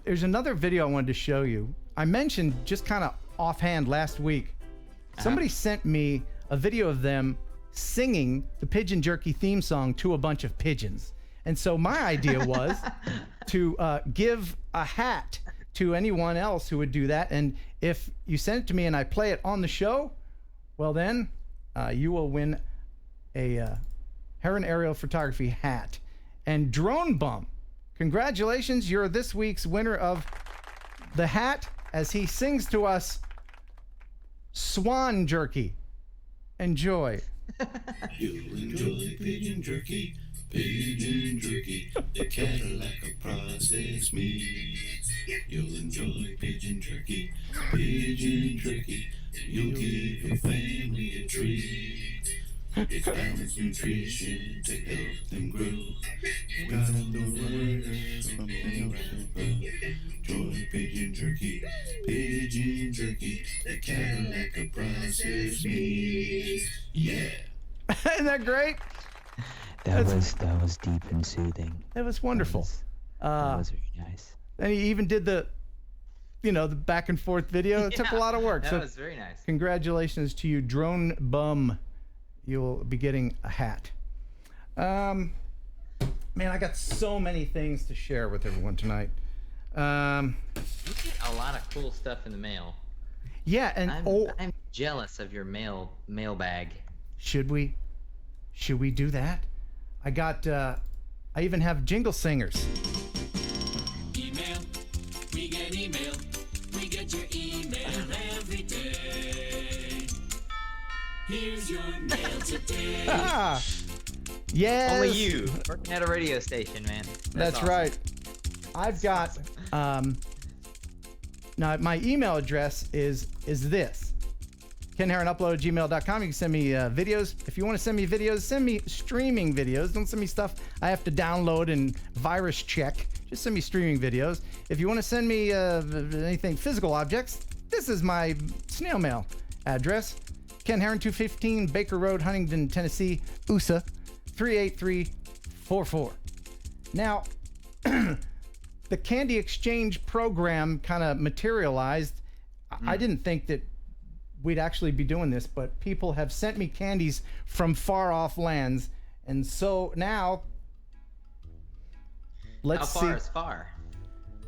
there's another video I wanted to show you. I mentioned just kind of offhand last week. Somebody sent me a video of them singing the Pigeon Jerky theme song to a bunch of pigeons. And so my idea was to give a hat to anyone else who would do that. And if you send it to me and I play it on the show, well then you will win a Heron Aerial Photography hat. And Drone Bum, congratulations, you're this week's winner of the hat as he sings to us Swan Jerky. Enjoy. You'll enjoy pigeon jerky, the Cadillac of processed meat. You'll enjoy pigeon jerky, you'll give your family a treat. It's balanced nutrition to help them grow. Got the words from enjoy pigeon jerky, the Cadillac of processed meat. Yeah. Isn't that great? That was deep and soothing. That was wonderful. That was very nice. And he even did the back and forth video. It took a lot of work. That So was very nice. congratulations to you, Drone Bum. You'll be getting a hat. Man, I got so many things to share with everyone tonight. We get a lot of cool stuff in the mail. Yeah, and I'm jealous of your mailbag. Should we do that? I got I even have jingle singers. Email, we get email. We get your email every day. Here's your mail today. Ah, yes. Only you working at a radio station, man. That's awesome. right. I've got Now, my email address is this. KenHeronUpload@gmail.com. You can send me videos. If you want to send me videos, send me streaming videos. Don't send me stuff I have to download and virus check. Just send me streaming videos. If you want to send me anything physical objects, this is my snail mail address. Ken Heron, 215 Baker Road, Huntington, Tennessee, USA 38344. Now, the candy exchange program kind of materialized. I didn't think that we'd actually be doing this, but people have sent me candies from far off lands, and so now let's see. How far is far?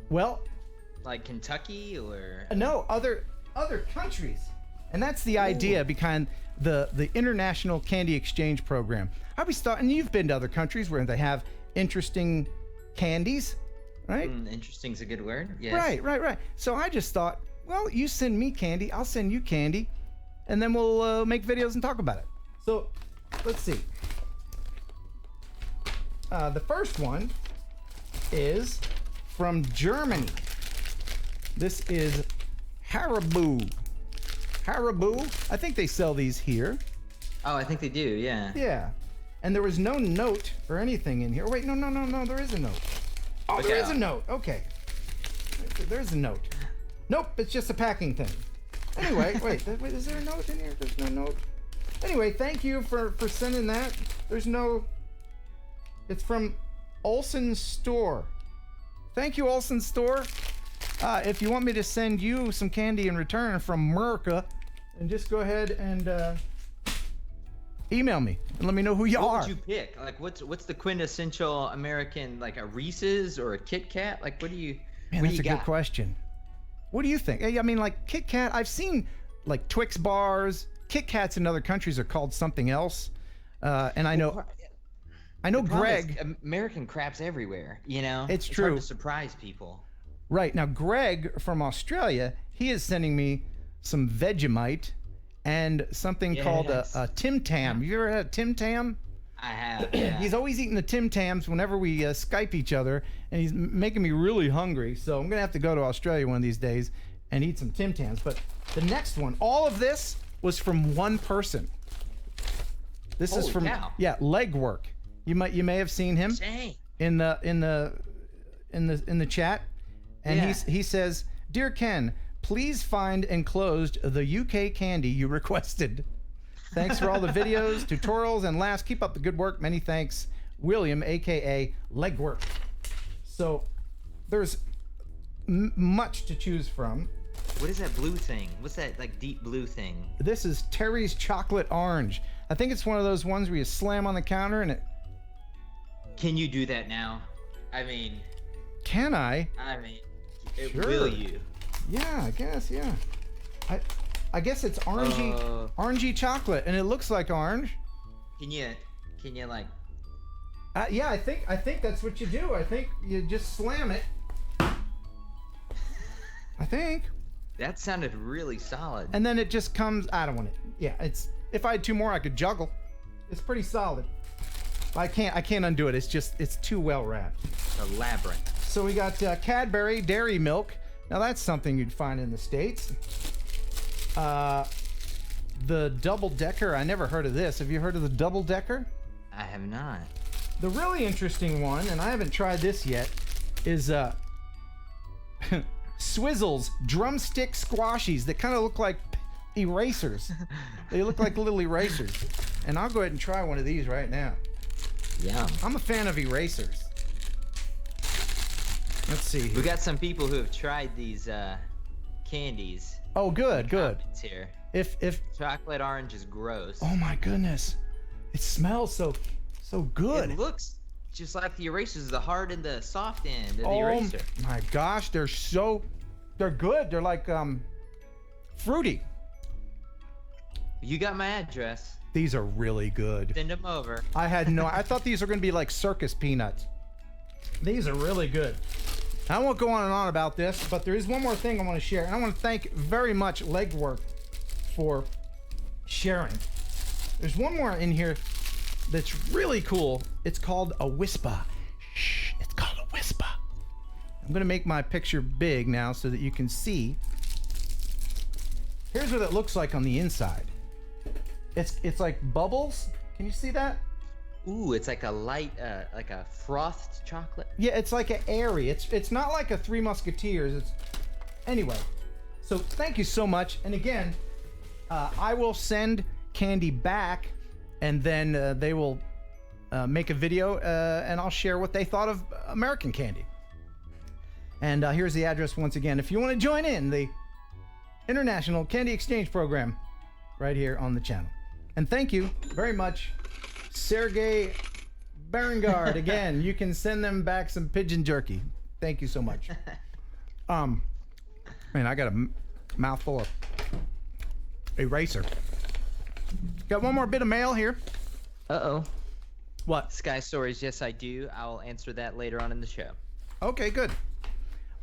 Well, like Kentucky or no, other countries, and that's the idea behind the international candy exchange program. I was thought, and you've been to other countries where they have interesting candies, right? Interesting's a good word. Yes. Right. So I just thought, well, you send me candy, I'll send you candy, and then we'll make videos and talk about it. So, let's see. The first one is from Germany. This is Haribo. Haribo. I think they sell these here. Oh, I think they do, yeah. Yeah. And there was no note or anything in here. Wait, no, there is a note. Oh, there is a note. Okay. There's a note. Nope, it's just a packing thing. Anyway, wait, is there a note in here? There's no note. Anyway, thank you for sending that. There's no... It's from Olsen Store. Thank you, Olsen Store. If you want me to send you some candy in return from America, then just go ahead and email me and let me know who you are. What would you pick? Like, what's the quintessential American, like a Reese's or a Kit Kat? Like, what do you... Man, that's a good question. What do you think? I mean, like Kit Kat, I've seen like Twix bars. Kit Kats in other countries are called something else. And I know Greg. American crap's everywhere, you know? It's true. Hard to surprise people. Right. Now, Greg from Australia, he is sending me some Vegemite and something called a Tim Tam. Have you ever had a Tim Tam? I have. Yeah. He's always eating the Tim Tams whenever we Skype each other, and he's making me really hungry. So I'm gonna have to go to Australia one of these days and eat some Tim Tams. But the next one, all of this was from one person. This is from Legwork. You may have seen him in the chat, and he says, "Dear Ken, please find enclosed the UK candy you requested. Thanks for all the videos, tutorials, and laughs. Keep up the good work. Many thanks, William, aka Legwork." So there's much to choose from. What is that blue thing? What's that like deep blue thing? This is Terry's Chocolate Orange. I think it's one of those ones where you slam on the counter and it... Can you do that now? I mean... Can I? I mean, Sure. Will you? Yeah, I guess, yeah. I guess it's orangey chocolate, and it looks like orange. Can you like... Yeah, I think that's what you do. I think you just slam it. I think. That sounded really solid. And then it just comes... I don't want it. Yeah, it's... If I had two more, I could juggle. It's pretty solid. I can't undo it. It's too well wrapped. A labyrinth. So we got Cadbury Dairy Milk. Now that's something you'd find in the States. The Double Decker. I never heard of this. Have you heard of the Double Decker? I have not. The really interesting one, and I haven't tried this yet, is Swizzles Drumstick Squashies that kind of look like erasers. They look like little erasers. And I'll go ahead and try one of these right now. Yeah. I'm a fan of erasers. Let's see here. We got some people who have tried these candies. Oh, good. Here. If chocolate orange is gross. Oh my goodness, it smells so good. It looks just like the erasers, the hard and the soft end of the eraser. Oh my gosh, they're good. They're like fruity. You got my address. These are really good. Send them over. I thought these were gonna be like circus peanuts. These are really good. I won't go on and on about this, but there is one more thing I want to share, and I want to thank very much Legwork for sharing. There's one more in here that's really cool. It's called a Whisper. Shh, it's called a Whisper. I'm going to make my picture big now so that you can see. Here's what it looks like on the inside. It's like bubbles. Can you see that? Ooh, it's like a light, like a frothed chocolate. Yeah, it's like an airy. It's not like a Three Musketeers. Anyway, so thank you so much. And again, I will send candy back, and then they will make a video, and I'll share what they thought of American candy. And here's the address once again. If you want to join in the International Candy Exchange Program right here on the channel. And thank you very much, Sergey Berengard. Again, you can send them back some pigeon jerky. Thank you so much. Man, I got a mouthful of eraser. Got one more bit of mail here. Uh-oh. What? Sky Stories, yes I do. I'll answer that later on in the show. Okay, good.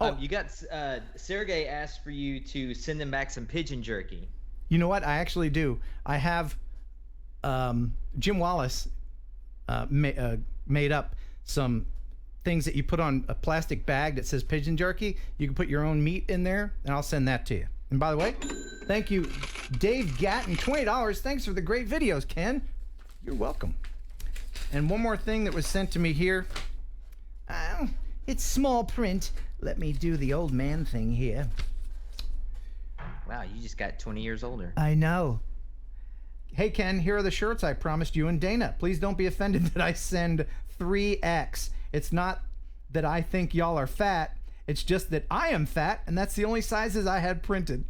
Oh, you got Sergey asked for you to send them back some pigeon jerky. You know what? I actually do. I have Jim Wallace made up some things that you put on a plastic bag that says pigeon jerky. You can put your own meat in there, and I'll send that to you. And by the way, thank you, Dave Gatton, $20. Thanks for the great videos, Ken. You're welcome. And one more thing that was sent to me here. It's small print. Let me do the old man thing here. Wow, you just got 20 years older. I know. Hey, Ken, here are the shirts I promised you and Dana. Please don't be offended that I send 3X. It's not that I think y'all are fat. It's just that I am fat, and that's the only sizes I had printed.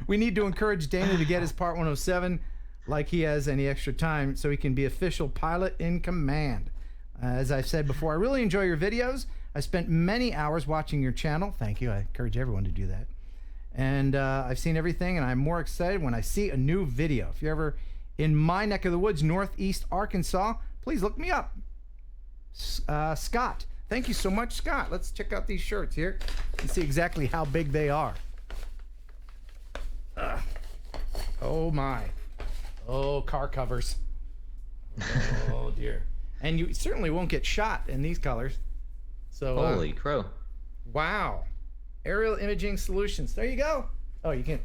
We need to encourage Dana to get his Part 107 like he has any extra time so he can be official pilot in command. As I said before, I really enjoy your videos. I spent many hours watching your channel. Thank you. I encourage everyone to do that. And I've seen everything, and I'm more excited when I see a new video. If you're ever in my neck of the woods, Northeast Arkansas, please look me up. Scott. Thank you so much, Scott. Let's check out these shirts here and see exactly how big they are. Oh, my. Oh, car covers. Oh, dear. And you certainly won't get shot in these colors. So holy crow. Wow. Aerial Imaging Solutions. There you go. Oh, you can't.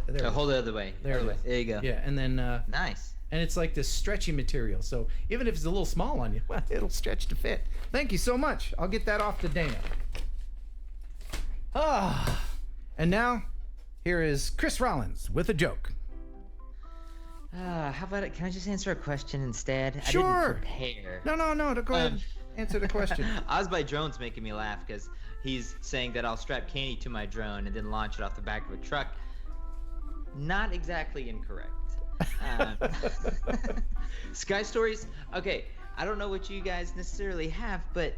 There. Hold the other way. There you go. Yeah, and then. Nice. And it's like this stretchy material. So even if it's a little small on you, well, it'll stretch to fit. Thank you so much. I'll get that off to Dana. And now, here is Chris Rollins with a joke. How about it? Can I just answer a question instead? Sure. I didn't prepare. No. Go ahead. Answer the question. Osby Drone's making me laugh because he's saying that I'll strap candy to my drone and then launch it off the back of a truck. Not exactly incorrect. Sky Stories. Okay, I don't know what you guys necessarily have, but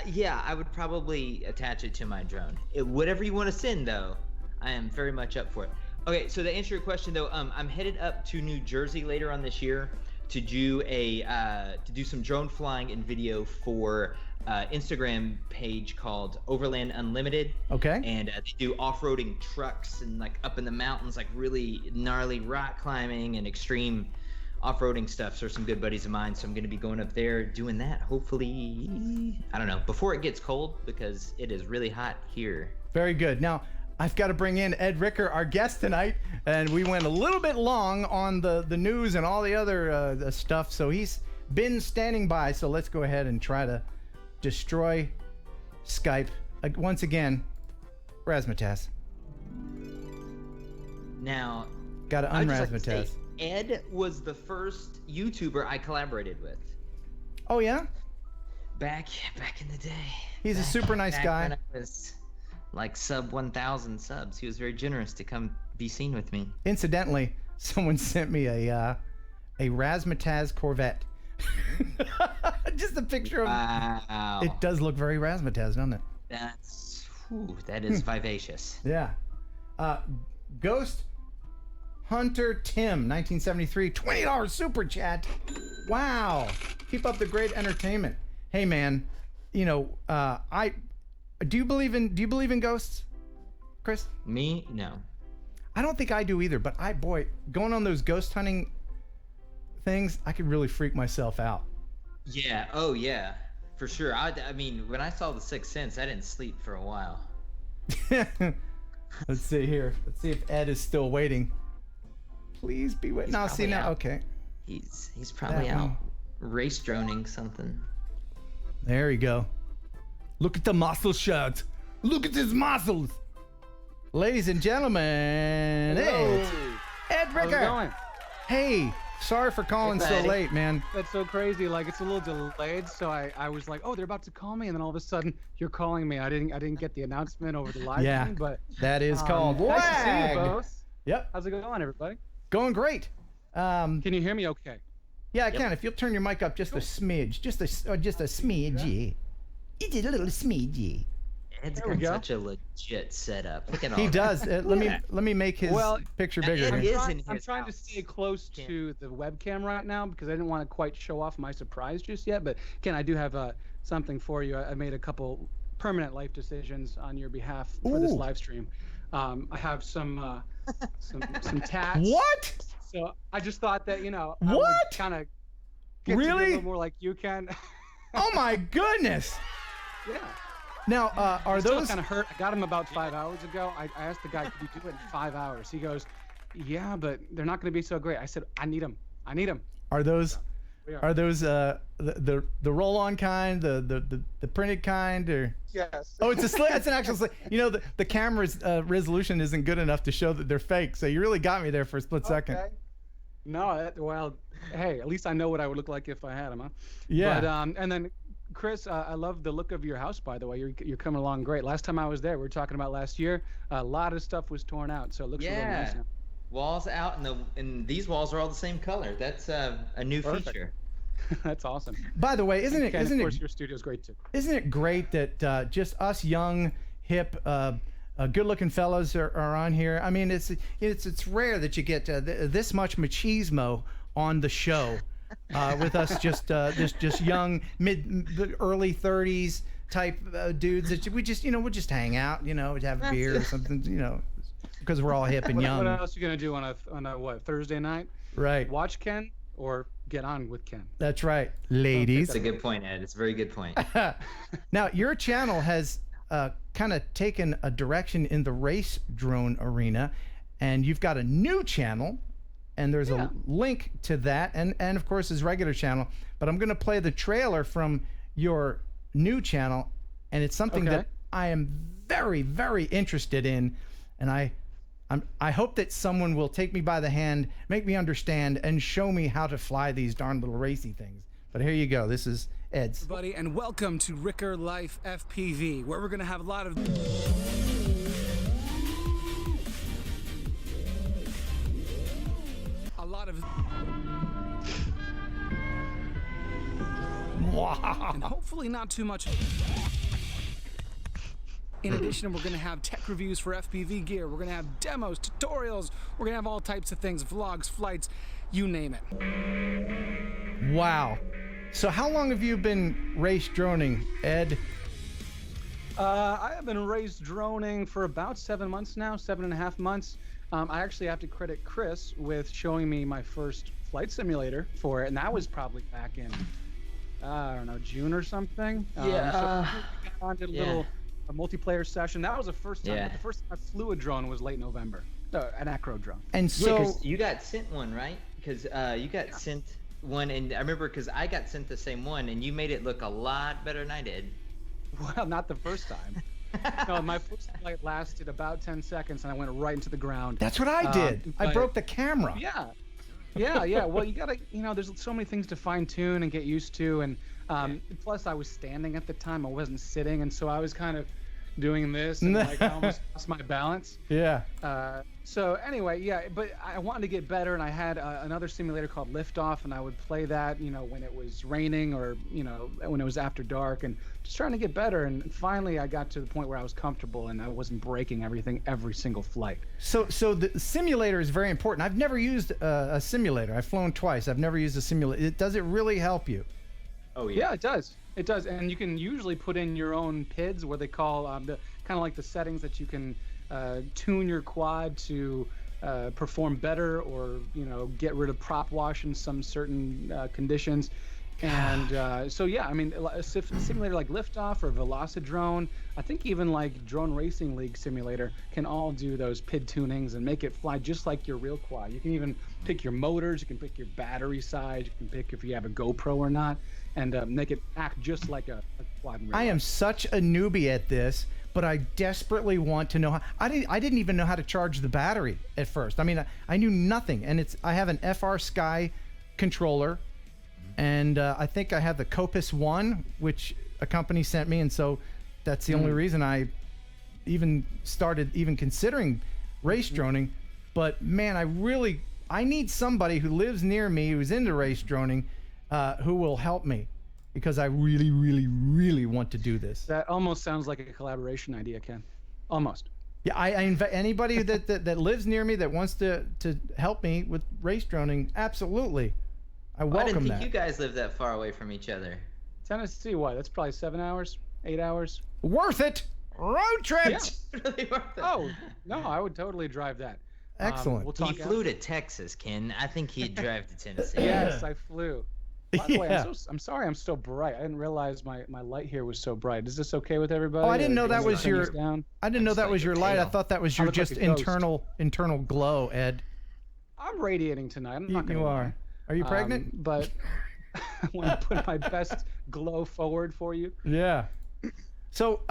yeah, I would probably attach it to my drone. Whatever you want to send, though, I am very much up for it. Okay, so to answer your question, though, I'm headed up to New Jersey later on this year to do some drone flying and video for Instagram page called Overland Unlimited. Okay. And they do off-roading trucks and like up in the mountains, like really gnarly rock climbing and extreme off-roading stuff. So some good buddies of mine. So I'm going to be going up there doing that. Hopefully, I don't know, before it gets cold because it is really hot here. Very good. Now, I've got to bring in Ed Ricker, our guest tonight, and we went a little bit long on the news and all the other stuff. So he's been standing by. So let's go ahead and try to destroy Skype once again. Razzmatazz. Now, gotta unrazzmatazz. Ed was the first YouTuber I collaborated with. Oh yeah? Back in the day. He's a super nice guy. When I was like sub 1,000 subs, he was very generous to come be seen with me. Incidentally, someone sent me a Razzmatazz Corvette. Just a picture of. Wow. It does look very Razzmatazz, doesn't it? That is vivacious. Yeah. Ghost Hunter Tim, 1973, $20 super chat. Wow. Keep up the great entertainment. Hey man, do you believe in ghosts, Chris? Me? No. I don't think I do either, but going on those ghost hunting things, I could really freak myself out. Yeah. Oh yeah. For sure. I mean, when I saw The Sixth Sense, I didn't sleep for a while. Let's see here. Let's see if Ed is still waiting. Please be waiting. No, see now. out. Okay. He's probably That out one. race droning something. There you go. Look at the muscle shirt. Look at his muscles. Ladies and gentlemen, hey, it's Ed How's it Ricker. going? Hey, sorry for calling so late, man. That's so crazy. Like it's a little delayed, so I was like, oh, they're about to call me, and then all of a sudden you're calling me. I didn't get the announcement over the live stream, but that is called nice to see lag. you both. Yep. How's it going, everybody? Going great. Can you hear me okay? Yeah, I can. If you'll turn your mic up just a smidge, just a smidgey. It did a little smidgey. Ed's There we got go. such a legit setup. Look at all He that. does. Let me make his picture bigger. Ed here. is in I'm his trying to house. stay close to the webcam right now because I didn't want to quite show off my surprise just yet. But Ken, I do have something for you. I made a couple permanent life decisions on your behalf for this Ooh. live stream. I have some tats. What? So I just thought that I What? would kind of get to be a Really? little more like you can. Oh my goodness. Yeah. Now, are Still those? kind of hurt? I got him about 5 hours ago. I asked the guy, could you do it in 5 hours? He goes, yeah, but they're not going to be so great. I said, I need them. I need them. Are those? We are. Are those the roll-on kind, the printed kind, or? Yes. Oh, it's an actual. The camera's resolution isn't good enough to show that they're fake. So you really got me there for a split second. Okay. No, well, hey, at least I know what I would look like if I had them, huh? Yeah. But and then, Chris, I love the look of your house. By the way, you're coming along great. Last time I was there, we were talking about last year. A lot of stuff was torn out, so it looks really nice now. Walls out, and these walls are all the same color. That's a new Perfect. feature. That's awesome. By the way, Of course, it your studio's great too. isn't it great that just us young, hip, good-looking fellas are on here? I mean, it's rare that you get this much machismo on the show with us just young early 30s type dudes that we just we'll just hang out, we'd have a beer or something, because we're all hip and young. What else are you gonna do on a what, Thursday night? Right. Watch Ken or get on with Ken? That's right, ladies. That's a good point, Ed. It's a very good point. Now, your channel has kind of taken a direction in the race drone arena, and you've got a new channel, and there's a link to that, and of course his regular channel. But I'm going to play the trailer from your new channel, and it's something that I am very, very interested in, and I hope that someone will take me by the hand, make me understand, and show me how to fly these darn little racy things. But here you go. This is Ed's. Everybody, and welcome to Ricker Life FPV, where we're going to have a lot of and hopefully not too much. In addition, we're going to have tech reviews for FPV gear. We're going to have demos, tutorials. We're going to have all types of things, vlogs, flights, you name it. Wow. So how long have you been race droning, Ed? I have been race droning for about 7 months now, 7.5 months. I actually have to credit Chris with showing me my first flight simulator for it, and that was probably back in, I don't know, June or something. So I did a multiplayer session. That was the first time. Yeah. The first time I flew a drone was late November. An acro drone. And so 'cause you got sent one, right? Because you got sent one, and I remember because I got sent the same one, and you made it look a lot better than I did. Well, not the first time. No, my first flight lasted about 10 seconds, and I went right into the ground. That's what I did. I broke the camera. Yeah. Well, you gotta, there's so many things to fine tune and get used to, and plus I was standing at the time, I wasn't sitting, and so I was kind of doing this, and like I almost lost my balance. Yeah. So anyway, but I wanted to get better, and I had another simulator called Liftoff, and I would play that, when it was raining or when it was after dark, and just trying to get better. And finally, I got to the point where I was comfortable and I wasn't breaking everything every single flight. So the simulator is very important. I've never used a simulator. I've flown twice. I've never used a simulator. Does it really help you? Oh yeah. Yeah, it does. It does, and you can usually put in your own PIDs, what they call the kind of like the settings that you can tune your quad to perform better, or get rid of prop wash in some certain conditions. And so yeah, I mean, a simulator like Liftoff or Velocidrone, I think even like Drone Racing League Simulator can all do those PID tunings and make it fly just like your real quad. You can even pick your motors, you can pick your battery size, you can pick if you have a GoPro or not, and make it act just like a quad. I am such a newbie at this, but I desperately want to know how. I didn't even know how to charge the battery at first. I mean, I knew nothing, and I have an FR Sky controller. And I think I have the Copus 1, which a company sent me, and so that's the only reason I even started considering race droning. But man, I need somebody who lives near me who's into race droning, who will help me, because I really, really, really want to do this. That almost sounds like a collaboration idea, Ken. Almost. Yeah, I invite anybody that lives near me that wants to help me with race droning. Absolutely. I welcome didn't think that. you guys live that far away from each other. Tennessee, what? That's probably 7 hours, 8 hours. Worth it. Road trip. Yeah. Really worth it. Oh no, I would totally drive that. Excellent. He flew to Texas, Ken. I think he'd drive to Tennessee. Yes, I flew. By the way, I'm sorry I'm so bright. I didn't realize my light here was so bright. Is this okay with everybody? Oh, I didn't know that was your. Down? I didn't know that was your light. I thought that was your just internal glow, Ed. I'm radiating tonight. I'm not gonna You lie. are. Are you pregnant? But I want to put my best glow forward for you. Yeah. So,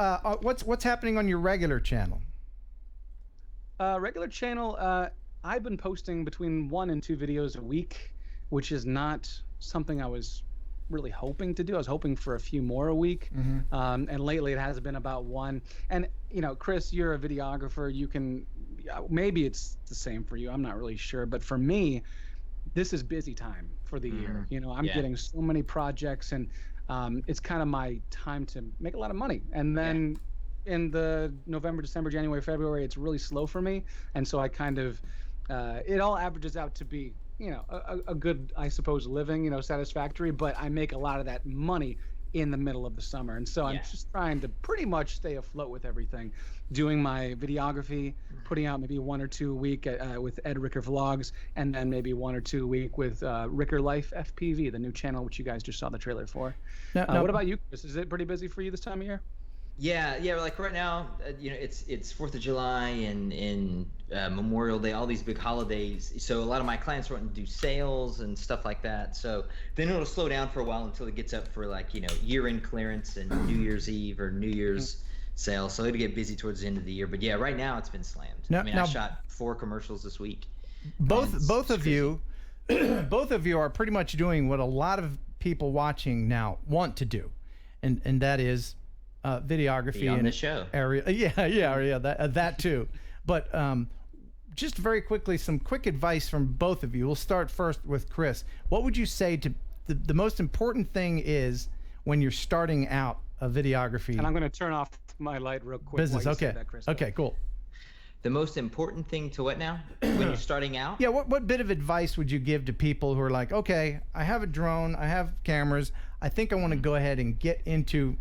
what's happening on your regular channel? Regular channel, I've been posting between 1 and 2 videos a week, which is not something I was really hoping to do. I was hoping for a few more a week, and lately it has been about 1. And you know, Chris, you're a videographer. You can, maybe it's the same for you. I'm not really sure, but for me, this is busy time for the year. You know, I'm getting so many projects, and it's kind of my time to make a lot of money. And then in the November, December, January, February, it's really slow for me. And so I kind of, it all averages out to be, you know, a good, I suppose, living, you know, satisfactory, but I make a lot of that money in the middle of the summer. And so I'm just trying to pretty much stay afloat with everything, doing my videography, putting out maybe 1 or 2 a week with Ed Ricker Vlogs, and then maybe 1 or 2 a week with Ricker Life FPV, the new channel, which you guys just saw the trailer for. Now, what about you, Chris? Is it pretty busy for you this time of year? Yeah, like right now, you know, it's 4th of July and Memorial Day, all these big holidays. So a lot of my clients are wanting to do sales and stuff like that. So then it'll slow down for a while until it gets up for, like, you know, year-end clearance and New Year's Eve or New Year's sale. So it'll get busy towards the end of the year. But yeah, right now it's been slammed. I shot 4 commercials this week. Both of you are pretty much doing what a lot of people watching now want to do, and that is videography on and the show area. That too. But just very quickly, some quick advice from both of you. We'll start first with Chris. What would you say to the most important thing is when you're starting out a videography? And I'm going to turn off my light real quick. Business. While you Okay. say that, Chris. Okay. Cool. The most important thing to what now? When you're starting out? Yeah. What bit of advice would you give to people who are like, okay, I have a drone, I have cameras, I think I want to go ahead and get into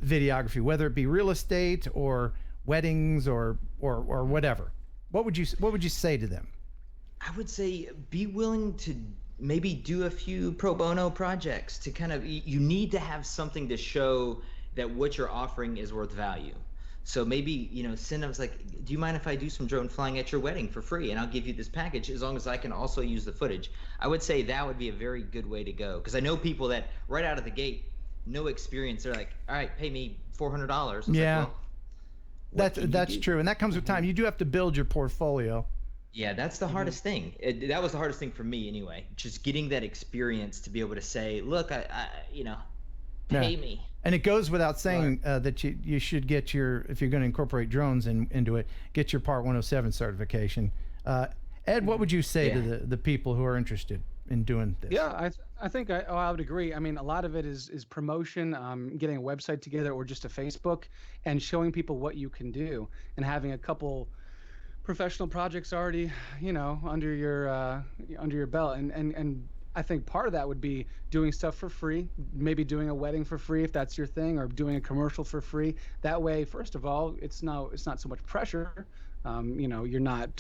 videography, whether it be real estate or weddings or whatever? What would you say to them? I would say be willing to maybe do a few pro bono projects to kind of, you need to have something to show that what you're offering is worth value. So maybe, you know, send them like, do you mind if I do some drone flying at your wedding for free? And I'll give you this package as long as I can also use the footage. I would say that would be a very good way to go. Because I know people that right out of the gate, no experience, they're like, all right, pay me $400. Yeah, like, well, that's true. And that comes with time. You do have to build your portfolio. Yeah, that's the hardest thing. That was the hardest thing for me anyway. Just getting that experience to be able to say, look, I you know, pay me. And it goes without saying that you should get your, if you're going to incorporate drones into it, get your Part 107 certification. Ed, what would you say to the people who are interested in doing this? Yeah, I think I would agree. I mean, a lot of it is promotion, getting a website together or just a Facebook, and showing people what you can do, and having a couple professional projects already, you know, under your belt, and I think part of that would be doing stuff for free, maybe doing a wedding for free if that's your thing, or doing a commercial for free. That way, first of all, it's not so much pressure You're not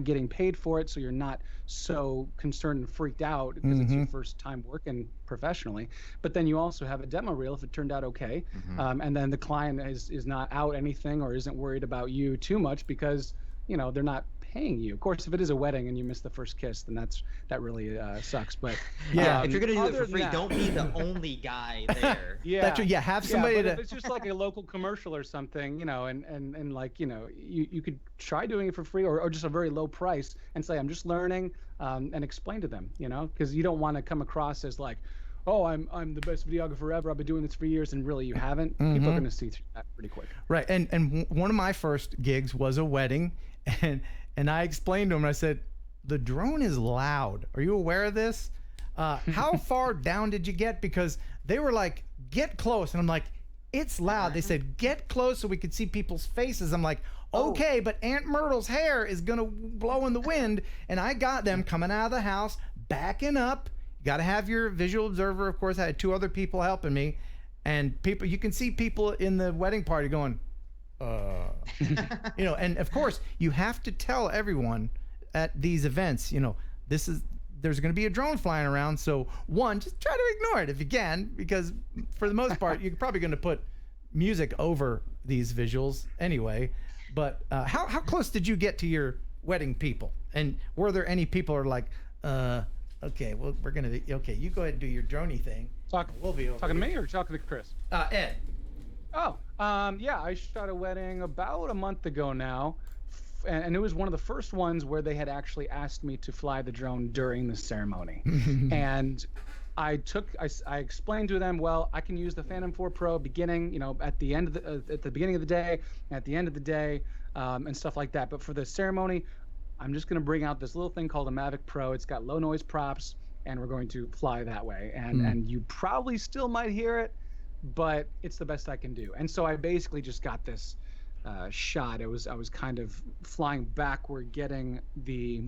getting paid for it, so you're not so concerned and freaked out because it's your first time working professionally. But then you also have a demo reel if it turned out okay, and then the client is not out anything or isn't worried about you too much because they're not paying you. Of course, if it is a wedding and you miss the first kiss, then that really sucks. But if you're gonna do it for free, don't be the only guy there. That's true. Have somebody to. If it's just like a local commercial or something, and like you could try doing it for free or just a very low price and say I'm just learning, and explain to them, because you don't want to come across as like, oh, I'm the best videographer ever. I've been doing this for years, and really you haven't. People are going to see through that pretty quick. Right, and one of my first gigs was a wedding, and I explained to them. I said, the drone is loud. Are you aware of this? How far down did you get? Because they were like, get close, and I'm like, it's loud. They said, get close so we could see people's faces. I'm like, okay, but Aunt Myrtle's hair is gonna blow in the wind, and I got them coming out of the house, backing up. You got to have your visual observer. Of course, I had 2 other people helping me, and you can see people in the wedding party going, and of course you have to tell everyone at these events, there's going to be a drone flying around. So just try to ignore it if you can, because for the most part, you're probably going to put music over these visuals anyway. But how close did you get to your wedding people? And were there any people who are like, okay, well, we're going to be, okay, you go ahead and do your droney thing. We'll be over talking to me or talking to Chris? Ed. Oh, yeah, I shot a wedding about a month ago now, and it was one of the first ones where they had actually asked me to fly the drone during the ceremony. And I explained to them, well, I can use the Phantom 4 Pro beginning, at the end of at the beginning of the day, at the end of the day, and stuff like that. But for the ceremony, I'm just going to bring out this little thing called a Mavic Pro. It's got low noise props, and we're going to fly that way. And you probably still might hear it, but it's the best I can do. And so I basically just got this shot. I was kind of flying backward, getting the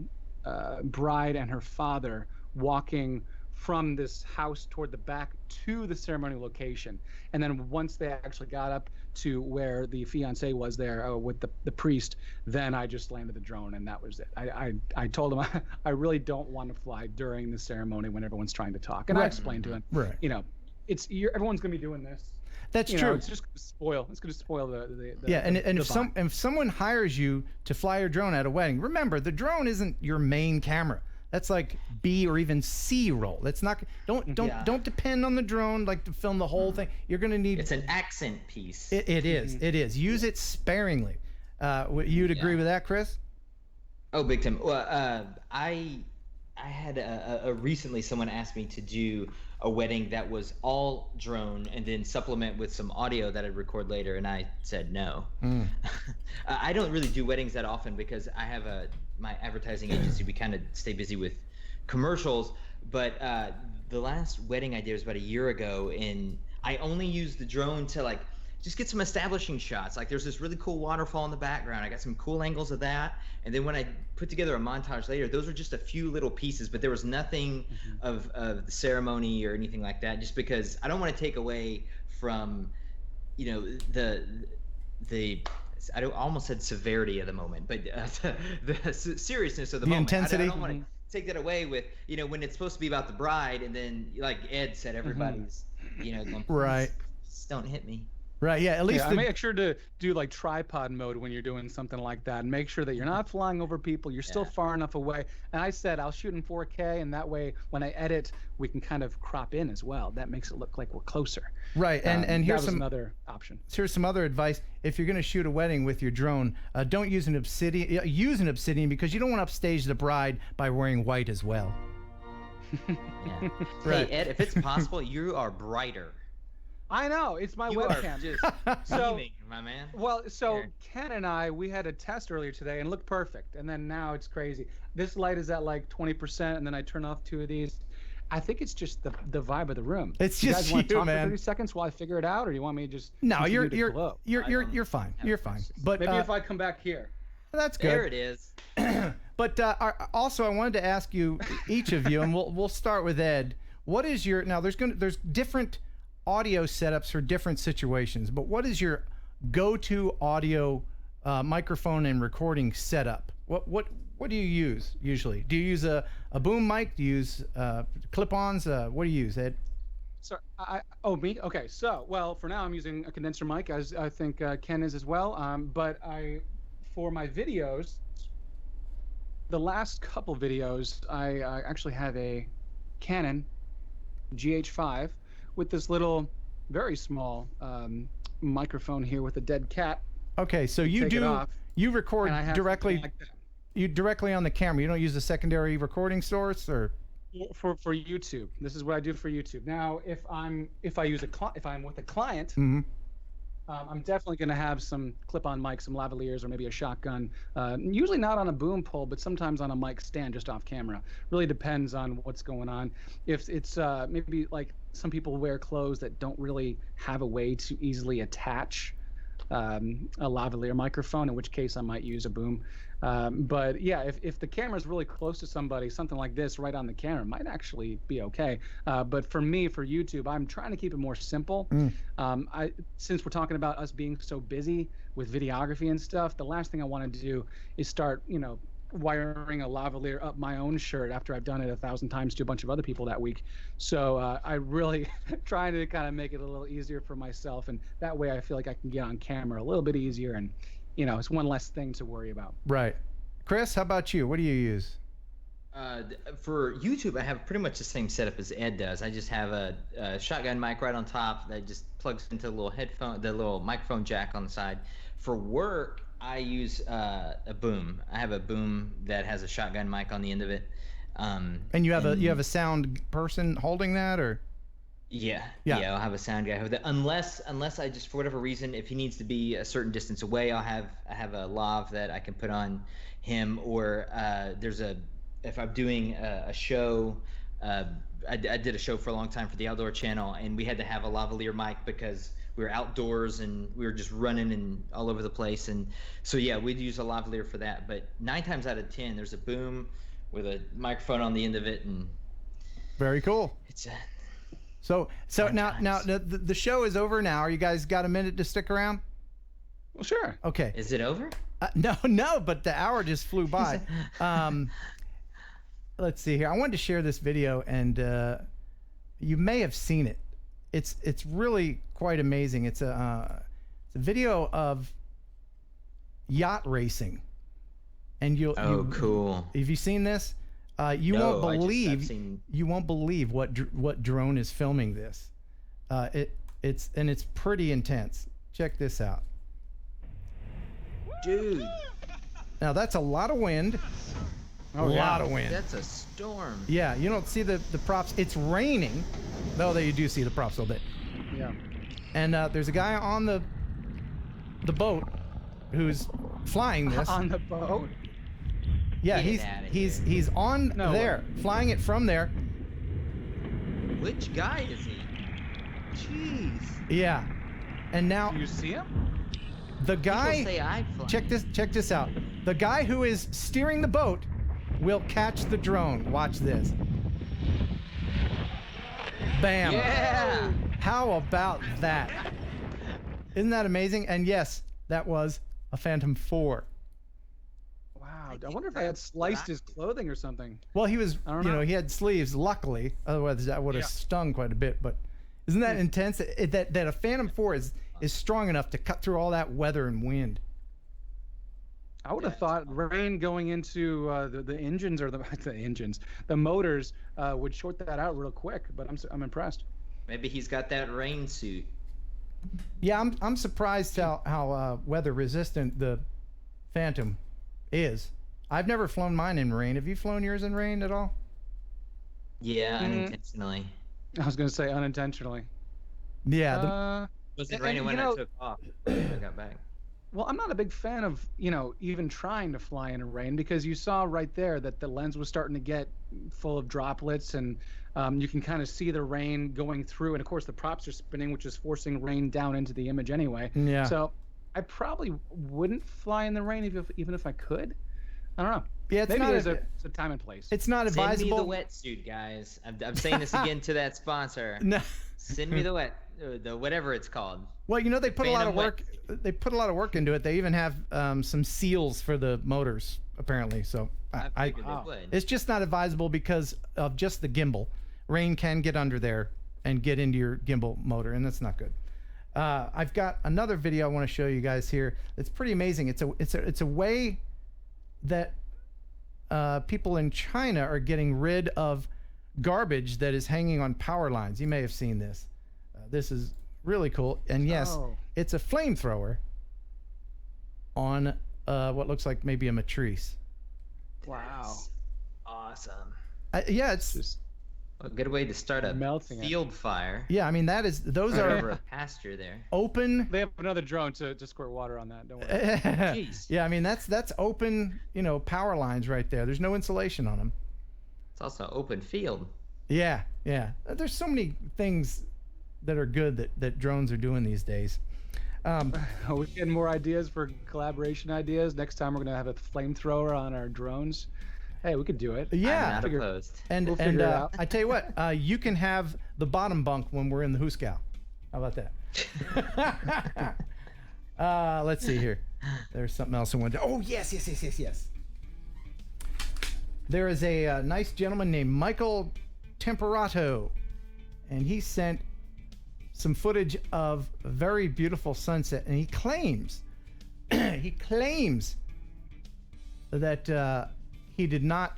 bride and her father walking from this house toward the back to the ceremony location. And then once they actually got up to where the fiance was there with the priest, then I just landed the drone, and that was it. I told him I really don't want to fly during the ceremony when everyone's trying to talk. And I explained to him, everyone's going to be doing this. That's true. It's just going to spoil the and vibe. if someone hires you to fly your drone at a wedding, remember the drone isn't your main camera. That's like B or even C roll. That's not. Don't depend on the drone like to film the whole thing. You're gonna need. It's an accent piece. It is. It is. Use it sparingly. You'd agree with that, Chris? Oh, big time. Well, I had recently someone asked me to do a wedding that was all drone and then supplement with some audio that I'd record later, and I said no. I don't really do weddings that often because I have my advertising agency. We kind of stay busy with commercials, but the last wedding I did was about a year ago, and I only used the drone to just get some establishing shots. Like there's this really cool waterfall in the background. I got some cool angles of that. And then when I put together a montage later, those were just a few little pieces, but there was nothing of the ceremony or anything like that, just because I don't want to take away from, I almost said severity of the moment, but the seriousness of the moment. Intensity. I don't want to take that away with, when it's supposed to be about the bride, and then like Ed said, everybody's, going, right. Just don't hit me. Right, yeah, at least I make sure to do like tripod mode when you're doing something like that, and make sure that you're not flying over people, you're still far enough away. And I said I'll shoot in 4K, and that way when I edit, we can kind of crop in as well. That makes it look like we're closer. Right, and here's another option. Here's some other advice. If you're going to shoot a wedding with your drone, don't use an obsidian. Use an obsidian because you don't want to upstage the bride by wearing white as well. Right. Hey Ed, if it's possible, you are brighter. I know, it's my webcam. Just beaming, my man. Well, Ken and I, we had a test earlier today and it looked perfect, and then now it's crazy. This light is at like 20%, and then I turn off 2 of these. I think it's just the vibe of the room. It's you just guys want to talk man. for 30 seconds while I figure it out, or do you want me to just? No, you're fine. You're fine. But maybe if I come back here. That's good. There it is. But also, I wanted to ask you, each of you, and we'll start with Ed. What is your there's different audio setups for different situations, but what is your go-to audio microphone and recording setup? What do you use usually? Do you use a boom mic? Do you use clip-ons? What do you use, Ed? So me? Okay. So, well, for now I'm using a condenser mic, as I think Ken is as well. But for my videos, the last couple videos, I actually have a Canon GH5 with this little, very small microphone here with a dead cat. Okay, so you record directly. You directly on the camera. You don't use a secondary recording source, or for YouTube. This is what I do for YouTube. Now, if I'm with a client, I'm definitely going to have some clip-on mic, some lavaliers, or maybe a shotgun. Usually not on a boom pole, but sometimes on a mic stand just off camera. Really depends on what's going on. If it's maybe like some people wear clothes that don't really have a way to easily attach a lavalier microphone, in which case I might use a boom. But yeah, if the camera's really close to somebody, something like this right on the camera might actually be okay. But for me, for YouTube, I'm trying to keep it more simple. Since we're talking about us being so busy with videography and stuff, the last thing I want to do is start, wiring a lavalier up my own shirt after I've done it 1,000 times to a bunch of other people that week. So I really trying to kind of make it a little easier for myself, and that way I feel like I can get on camera a little bit easier, and it's one less thing to worry about. Right. Chris, how about you? What do you use? For YouTube, I have pretty much the same setup as Ed does. I just have a shotgun mic right on top that just plugs into the little microphone jack on the side. For work, I use a boom. I have a boom that has a shotgun mic on the end of it. And you have a sound person holding that, or? Yeah, I'll have a sound guy hold that. Unless I just, for whatever reason, if he needs to be a certain distance away, I have a lav that I can put on him, or if I'm doing a show, I did a show for a long time for the Outdoor Channel, and we had to have a lavalier mic because we were outdoors and we were just running and all over the place, and so yeah, we'd use a lavalier for that. But 9 times out of 10, there's a boom with a microphone on the end of it, and very cool. It's So now the show is over now. You guys got a minute to stick around? Well, sure. Okay. Is it over? No, but the hour just flew by. Let's see here. I wanted to share this video, and you may have seen it. It's really quite amazing. It's a video of yacht racing, and cool. Have you seen this? You won't believe what drone is filming this. It's pretty intense. Check this out, dude. Now that's a lot of wind. A lot of wind. That's a storm. Yeah, you don't see the props. It's raining, though. You do see the props a little bit. Yeah. And there's a guy on the boat who's flying this. On the boat. Yeah, he's on there, flying it from there. Which guy is he? Jeez. Yeah, and now. Do you see him? The guy. People say I fly. Check this out. The guy who is steering the boat will catch the drone. Watch this. Bam. Yeah. How about that? Isn't that amazing? And yes, that was a Phantom 4. I wonder if I had sliced his clothing or something. Well, he was, he had sleeves, luckily. Otherwise, that would have stung quite a bit. But isn't that intense? That a Phantom 4 is strong enough to cut through all that weather and wind. I would have thought rain going into the engines, or the motors would short that out real quick. But I'm impressed. Maybe he's got that rain suit. Yeah, I'm surprised how weather resistant the Phantom is. I've never flown mine in rain. Have you flown yours in rain at all? Yeah, unintentionally. I was going to say unintentionally. Yeah. Was it raining when I took off? I got back. Well, I'm not a big fan of, even trying to fly in rain, because you saw right there that the lens was starting to get full of droplets, and you can kind of see the rain going through. And of course, the props are spinning, which is forcing rain down into the image anyway. Yeah. So I probably wouldn't fly in the rain even if I could. I don't know. Yeah, it's Maybe not there's a time and place. It's not Send me advisable. the wetsuit, guys. I'm saying this again to that sponsor. No. Send me the whatever it's called. Well, you know, they put a lot of Phantom work. They put a lot of work into it. They even have some seals for the motors, apparently. So I figured they would. it's just not advisable because of just the gimbal. Rain can get under there and get into your gimbal motor, and that's not good. I've got another video I want to show you guys here. It's pretty amazing. It's a way that people in China are getting rid of garbage that is hanging on power lines. You may have seen this. This is really cool. And yes, it's a flamethrower on what looks like maybe a matrice. Wow. Awesome. Yeah, it's just a good way to start a field fire. Yeah, I mean those are over a pasture there. Open. They have another drone to squirt water on that. Don't worry. Jeez. Yeah, I mean that's open, power lines right there. There's no insulation on them. It's also open field. Yeah. There's so many things that are good that drones are doing these days. We're getting more ideas for collaboration ideas. Next time we're gonna have a flamethrower on our drones. Hey, we could do it. Yeah, I'm not opposed. And We'll figure it out. I tell you what, you can have the bottom bunk when we're in the Hooskow. How about that? Let's see here. There's something else I wanted to. Oh yes. There is a nice gentleman named Michael Temperato, and he sent some footage of a very beautiful sunset, and he claims that he did not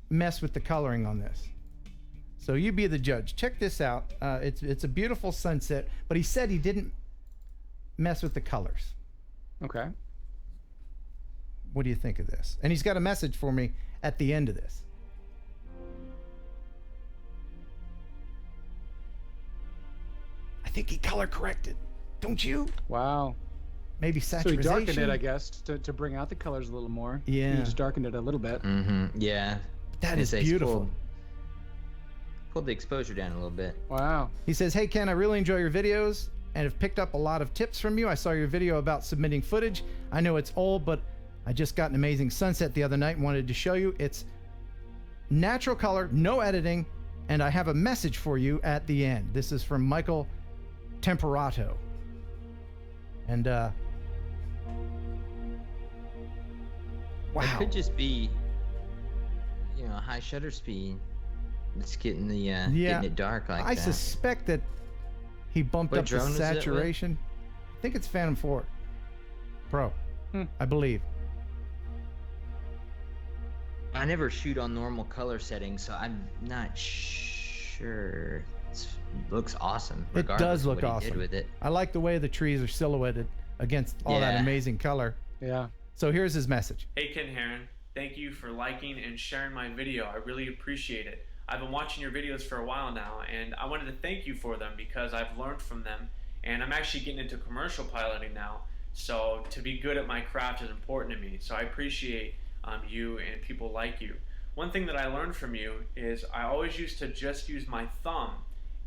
mess with the coloring on this. So you be the judge. Check this out. It's a beautiful sunset, but he said he didn't mess with the colors. Okay. What do you think of this? And he's got a message for me at the end of this. I think he color corrected. Don't you? Wow. Maybe saturation. So he darkened it, I guess, to bring out the colors a little more. Yeah. He just darkened it a little bit. Mm-hmm. Yeah. That is beautiful. Pulled the exposure down a little bit. Wow. He says, "Hey Ken, I really enjoy your videos and have picked up a lot of tips from you. I saw your video about submitting footage. I know it's old, but I just got an amazing sunset the other night and wanted to show you. It's natural color, no editing, and I have a message for you at the end." This is from Michael Temperato. And wow. It could just be, high shutter speed. It's getting the getting it dark like that. I suspect that he bumped up the drone was it with? saturation. I think it's Phantom 4 Pro, I believe. I never shoot on normal color settings, so I'm not sure. It looks awesome. It does look of what he awesome. did with it. I like the way the trees are silhouetted against all that Yeah. amazing color. Yeah. So here's his message. Hey Ken Heron, thank you for liking and sharing my video. I really appreciate it. I've been watching your videos for a while now, and I wanted to thank you for them because I've learned from them, and I'm actually getting into commercial piloting now. So to be good at my craft is important to me. So I appreciate you and people like you. One thing that I learned from you is I always used to just use my thumb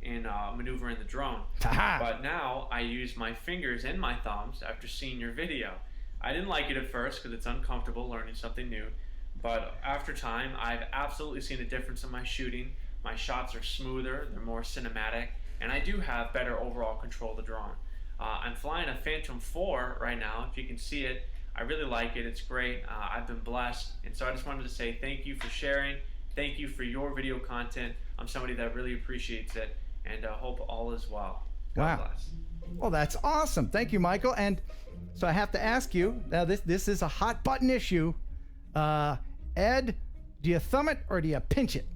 in maneuvering the drone. But now I use my fingers and my thumbs after seeing your video. I didn't like it at first because it's uncomfortable learning something new. But after time, I've absolutely seen a difference in my shooting. My shots are smoother, they're more cinematic, and I do have better overall control of the drone. I'm flying a Phantom 4 right now, if you can see it. I really like it, it's great. I've been blessed, and so I just wanted to say thank you for sharing. Thank you for your video content. I'm somebody that really appreciates it, and hope all is well. God bless. Well, that's awesome. Thank you, Michael. And so I have to ask you, now this is a hot button issue. Ed, do you thumb it or do you pinch it?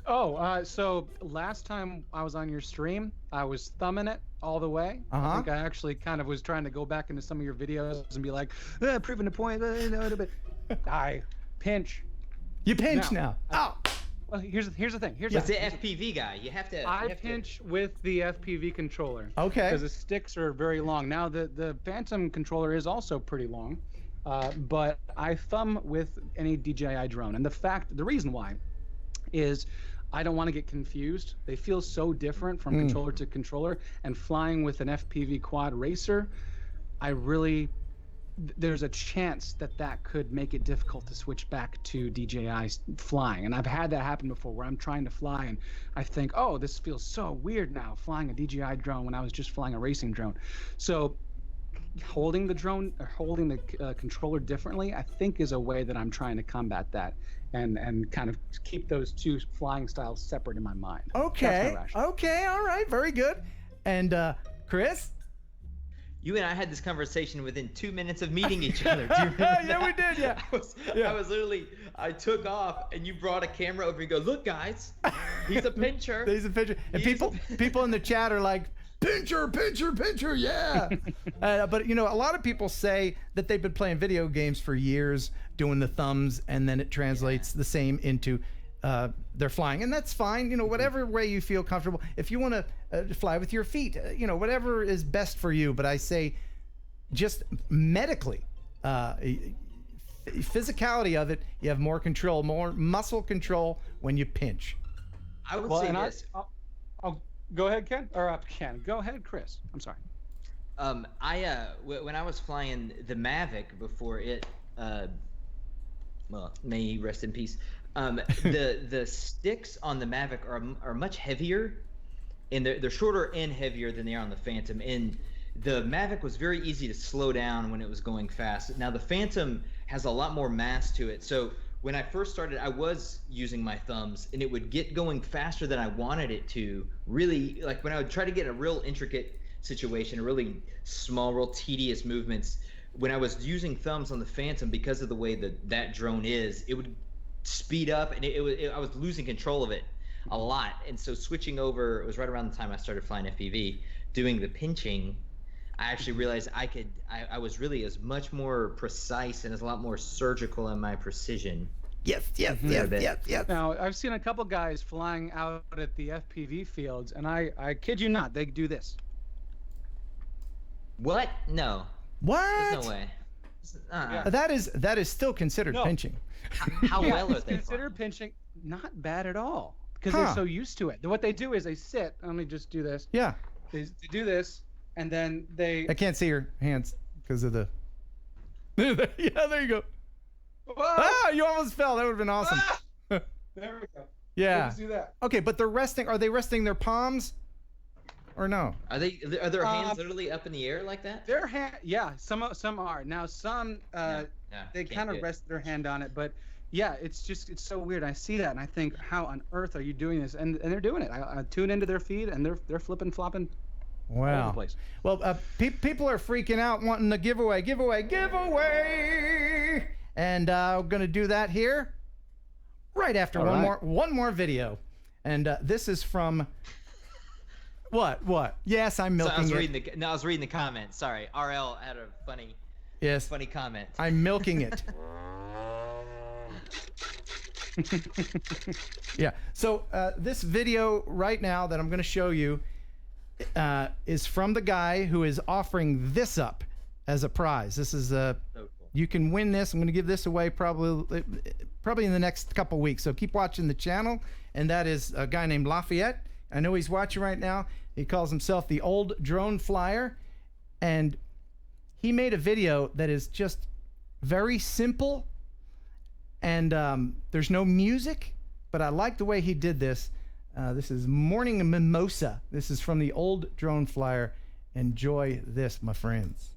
Oh, so last time I was on your stream, I was thumbing it all the way. I think I actually kind of was trying to go back into some of your videos and be like, proving the point. But I pinch. You pinch now. Well, here's the thing. He's the FPV guy. You have to. I pinch with the FPV controller. Okay. Because the sticks are very long. Now the Phantom controller is also pretty long, but I thumb with any DJI drone, and the reason why is I don't want to get confused. They feel so different from controller to controller, and flying with an FPV quad racer, I really there's a chance that could make it difficult to switch back to DJI flying. And I've had that happen before where I'm trying to fly and I think, oh, this feels so weird now flying a DJI drone when I was just flying a racing drone. So holding the drone or holding the controller differently, I think is a way that I'm trying to combat that and kind of keep those two flying styles separate in my mind. Okay. Okay. All right. Very good. And Chris? You and I had this conversation within 2 minutes of meeting each other. Do you remember Yeah, we did. Yeah. I was literally, I took off and you brought a camera over and go, look, guys, he's a pincher. He's a pincher. And people in the chat are like, pincher, pincher, pincher, yeah. But you know, a lot of people say that they've been playing video games for years, doing the thumbs, and then it translates the same into they're flying, and that's fine. You know, whatever way you feel comfortable. If you want to fly with your feet, you know, whatever is best for you. But I say, just medically, physicality of it, you have more control, more muscle control when you pinch. I would say this. I'll go ahead, Ken. Or Ken, go ahead, Chris. I'm sorry. When I was flying the Mavic before it, well, may he rest in peace. The sticks on the Mavic are much heavier, and they're shorter and heavier than they are on the Phantom. And the Mavic was very easy to slow down when it was going fast. Now the Phantom has a lot more mass to it. So when I first started, I was using my thumbs, and it would get going faster than I wanted it to. Really, like when I would try to get a real intricate situation, really small, real tedious movements. When I was using thumbs on the Phantom, because of the way that drone is, it would speed up, and I was losing control of it a lot. And so switching over, it was right around the time I started flying FPV, doing the pinching. I actually realized I was really as much more precise and as a lot more surgical in my precision. Yes. Now, I've seen a couple guys flying out at the FPV fields, and I kid you not, they do this. What? No. What? There's no way. That is still considered pinching. How well are they? Considered pinching? Not bad at all, because they're so used to it. What they do is they sit. Let me just do this. Yeah. They do this, and then they. I can't see your hands because of the. Yeah, there you go. Whoa! Ah, you almost fell. That would have been awesome. There we go. Yeah. Let's do that. Okay, but they're resting. Are they resting their palms, or no? Are their hands literally up in the air like that? Their hand, yeah. Some are. Now some they kind of rest their hand on it, but yeah, it's so weird. I see that and I think, how on earth are you doing this? And they're doing it. I tune into their feed and they're flipping flopping. Wow. All over the place. Well, people are freaking out, wanting the giveaway. And we're gonna do that here right after one more video. And this is from what? Yes, I'm milking it. I was reading the comments. Sorry, RL had a funny comment. I'm milking it. Yeah. So this video right now that I'm going to show you is from the guy who is offering this up as a prize. This is you can win this. I'm going to give this away probably in the next couple weeks. So keep watching the channel. And that is a guy named Lafayette. I know he's watching right now. He calls himself the Old Drone Flyer, and he made a video that is just very simple, and there's no music, but I like the way he did this. This is Morning Mimosa. This is from the Old Drone Flyer. Enjoy this, my friends.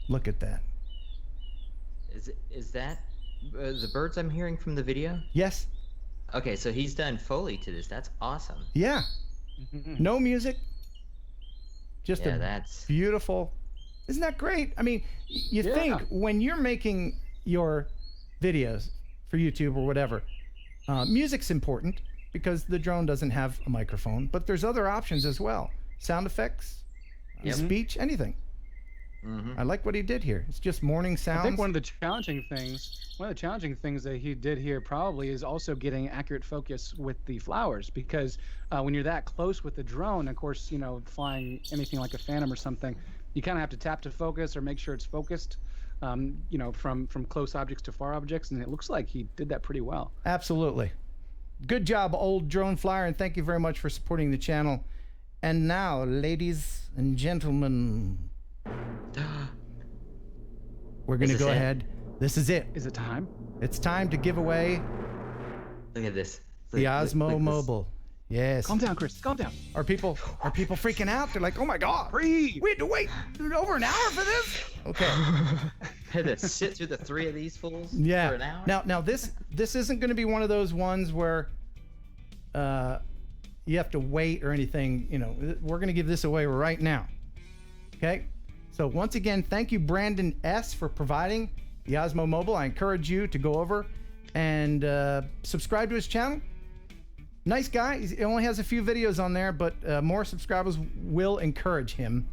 Look at that. Is that the birds I'm hearing from the video? Yes. Okay, so he's done Foley to this. That's awesome. Yeah. No music. Just that's beautiful. Isn't that great? I mean, you think when you're making your videos for YouTube or whatever, music's important because the drone doesn't have a microphone, but there's other options as well. Sound effects, speech, anything. I like what he did here. It's just morning sounds. I think one of the challenging things that he did here probably is also getting accurate focus with the flowers, because when you're that close with the drone, of course, flying anything like a Phantom or something, you kind of have to tap to focus or make sure it's focused, from close objects to far objects, and it looks like he did that pretty well. Absolutely. Good job, old drone flyer, and thank you very much for supporting the channel. And now, ladies and gentlemen, we're going to go ahead. This is it. Is it time? It's time to give away Look at this. the Osmo Mobile. Yes. Calm down, Chris. Calm down. Are people freaking out? They're like, oh my God. We had to wait over an hour for this? Okay. Had to sit through the 3 of these fools for an hour? Now this isn't going to be one of those ones where you have to wait or anything. You know, we're going to give this away right now. Okay? So once again, thank you, Brandon S., for providing the Osmo Mobile. I encourage you to go over and subscribe to his channel. Nice guy. He only has a few videos on there, but more subscribers will encourage him.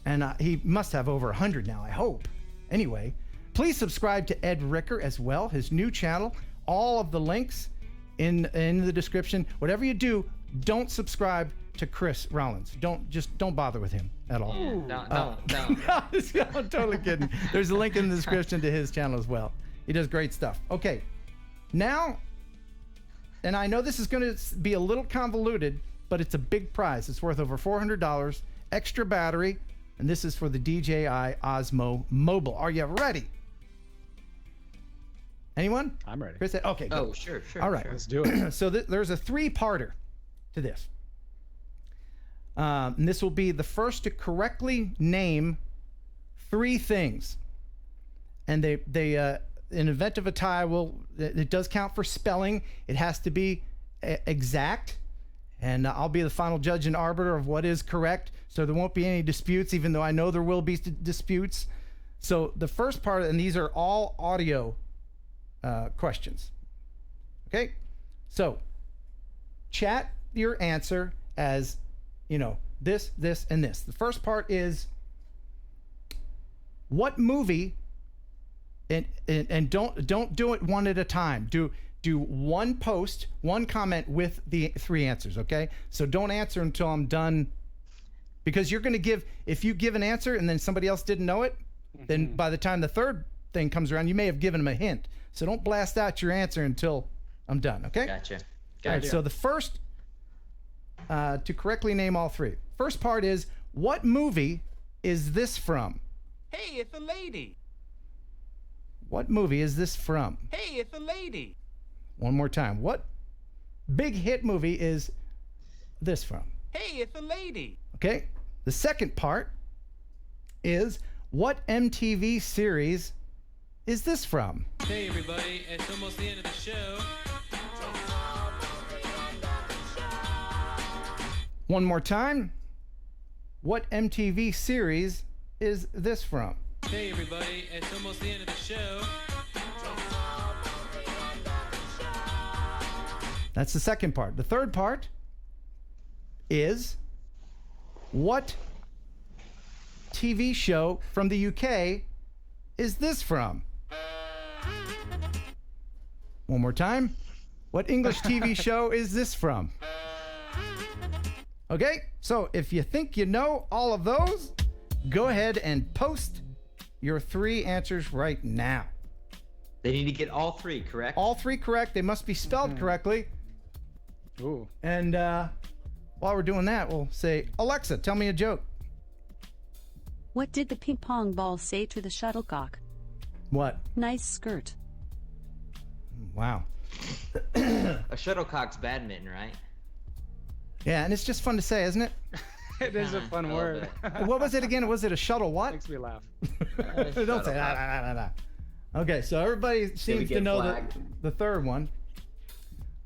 And he must have over 100 now, I hope. Anyway, please subscribe to Ed Ricker as well, his new channel. All of the links in the description. Whatever you do, don't subscribe to Chris Rollins. Don't bother with him at all. No. I'm totally kidding. There's a link in the description to his channel as well. He does great stuff. Okay, now, and I know this is going to be a little convoluted, but it's a big prize. It's worth over $400, extra battery, and this is for the DJI Osmo Mobile. Are you ready? Anyone? I'm ready. Chris said, okay. Good. Oh, sure. All right. Let's do it. So there's a 3-parter to this. And this will be the first to correctly name 3 things. And they in event of a tie, it does count for spelling. It has to be exact. And I'll be the final judge and arbiter of what is correct. So there won't be any disputes, even though I know there will be disputes. So the first part, and these are all audio questions. Okay? So chat your answer as, this, and this. The first part is, what movie, and don't do it one at a time. Do one post, one comment with the 3 answers, okay? So don't answer until I'm done, because you're going to give, if you give an answer and then somebody else didn't know it, then by the time the 3rd thing comes around, you may have given them a hint. So don't blast out your answer until I'm done, okay? Gotcha. All right, so the first, to correctly name all 3. First part is, what movie is this from? Hey, it's a lady. What movie is this from? Hey, it's a lady. One more time. What big hit movie is this from? Hey, it's a lady. Okay. The second part is, what MTV series is this from? Hey, everybody. It's almost the end of the show. One more time. What MTV series is this from? Hey, everybody. It's almost the end of the show. That's the second part. The third part is, what TV show from the UK is this from? One more time. What English TV show is this from? Okay, so if you think you know all of those, go ahead and post your 3 answers right now. They need to get all 3 correct? All 3 correct. They must be spelled correctly. Ooh. And while we're doing that, we'll say, Alexa, tell me a joke. What did the ping pong ball say to the shuttlecock? What? Nice skirt. Wow. A shuttlecock's badminton, right? Yeah, and it's just fun to say, isn't it? It is a fun word. What was it again? Was it a shuttle what? Makes me laugh. Don't say that. Okay, so everybody seems to know the 3rd one.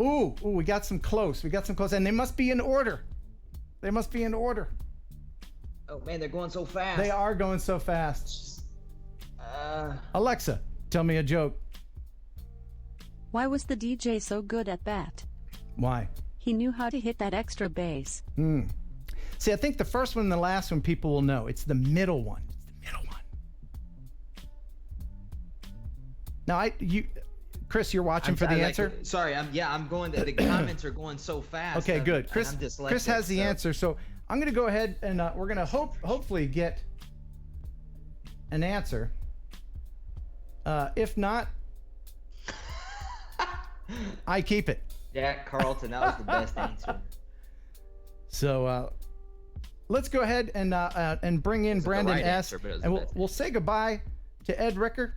Ooh, we got some close. And they must be in order. Oh man, they're going so fast. They are going so fast. Alexa, tell me a joke. Why was the DJ so good at that? Why? He knew how to hit that extra bass. See, I think the first one and the last one people will know. It's the middle one. Now, Chris, you're watching for the answer? Sorry, I'm going. The comments are going so fast. Okay, good. Chris has the answer, so I'm going to go ahead and we're going to hopefully get an answer. If not, I keep it. Jack Carlton, that was the best answer. So let's go ahead and bring in Brandon right S. answer, but it was the And best we'll say goodbye to Ed Ricker